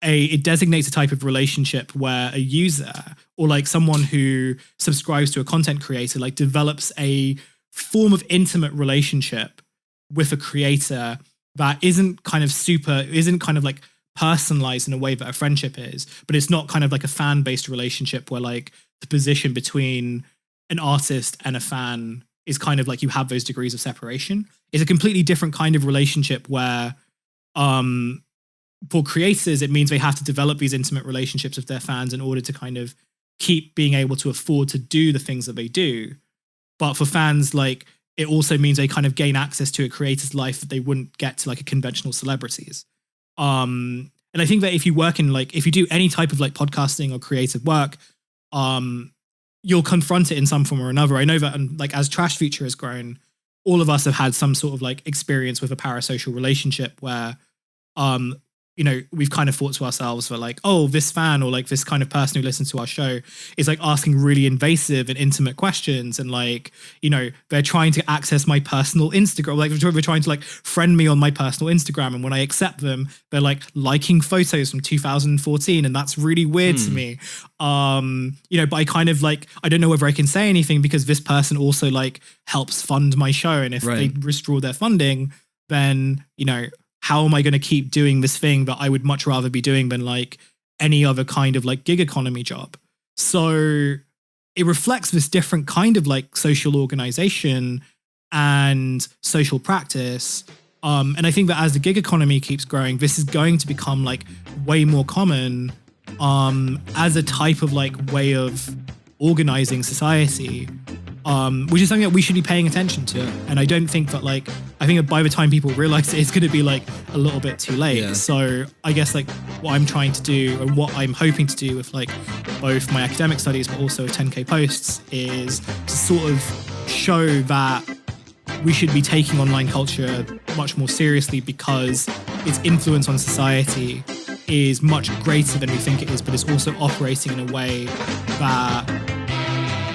it designates a type of relationship where a user or like someone who subscribes to a content creator like develops a form of intimate relationship with a creator that isn't kind of like personalized in a way that a friendship is, but it's not kind of like a fan-based relationship where like the position between an artist and a fan is kind of like you have those degrees of separation. It's a completely different kind of relationship where for creators, it means they have to develop these intimate relationships with their fans in order to kind of keep being able to afford to do the things that they do. But for fans, like, it also means they kind of gain access to a creator's life that they wouldn't get to like a conventional celebrities. And I think that if you work in like, if you do any type of like podcasting or creative work, you'll confront it in some form or another. I know that like as Trashfuture has grown, all of us have had some sort of like experience with a parasocial relationship where, you know, we've kind of thought to ourselves for like, oh, this fan or like this kind of person who listens to our show is like asking really invasive and intimate questions. And like, you know, they're trying to access my personal Instagram. Like they're trying to like friend me on my personal Instagram. And when I accept them, they're like liking photos from 2014. And that's really weird to me. You know, but I kind of like, I don't know whether I can say anything because this person also like helps fund my show. And if they withdraw their funding, then, you know, how am I going to keep doing this thing that I would much rather be doing than like any other kind of like gig economy job? So it reflects this different kind of like social organization and social practice. And I think that as the gig economy keeps growing, this is going to become like way more common as a type of like way of organizing society. Which is something that we should be paying attention to. And I don't think that like, I think that by the time people realize it, it's going to be like a little bit too late. Yeah. So I guess like what I'm trying to do and what I'm hoping to do with like both my academic studies, but also 10K posts is to sort of show that we should be taking online culture much more seriously because its influence on society is much greater than we think it is, but it's also operating in a way that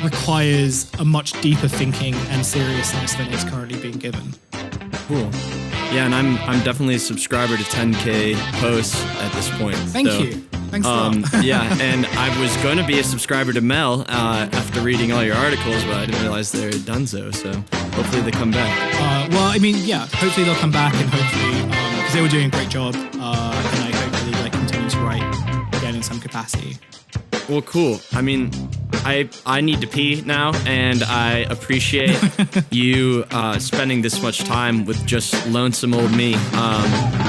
requires a much deeper thinking and seriousness than is currently being given. Cool. Yeah, and I'm definitely a subscriber to 10K posts at this point. Thank you. Thanks a lot. Yeah, and I was going to be a subscriber to Mel after reading all your articles, but I didn't realize they were done so hopefully they come back. Well, I mean, yeah, hopefully they'll come back and hopefully, because they were doing a great job, and I hope they like continue to write again in some capacity. Well, cool. I mean, I need to pee now, and I appreciate you spending this much time with just lonesome old me.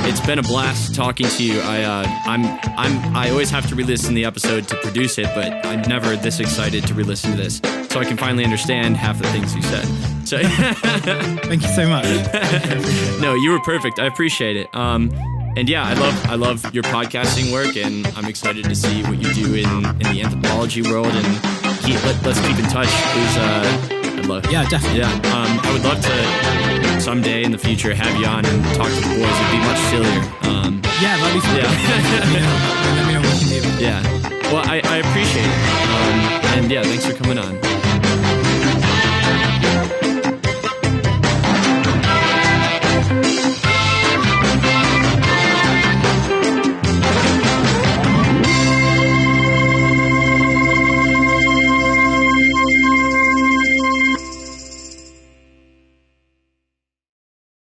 It's been a blast talking to you. I always have to re-listen the episode to produce it, but I'm never this excited to re-listen to this, so I can finally understand half the things you said. So thank you so much. No, you were perfect. I appreciate it. And yeah, I love your podcasting work, and I'm excited to see what you do in the anthropology world. And let's keep in touch. Yeah, definitely. Yeah, I would love to someday in the future have you on and talk to the boys. It'd be much sillier. Yeah, that'd be fun. Yeah. Let me know what you can do. Yeah. Well, I appreciate it. And yeah, thanks for coming on.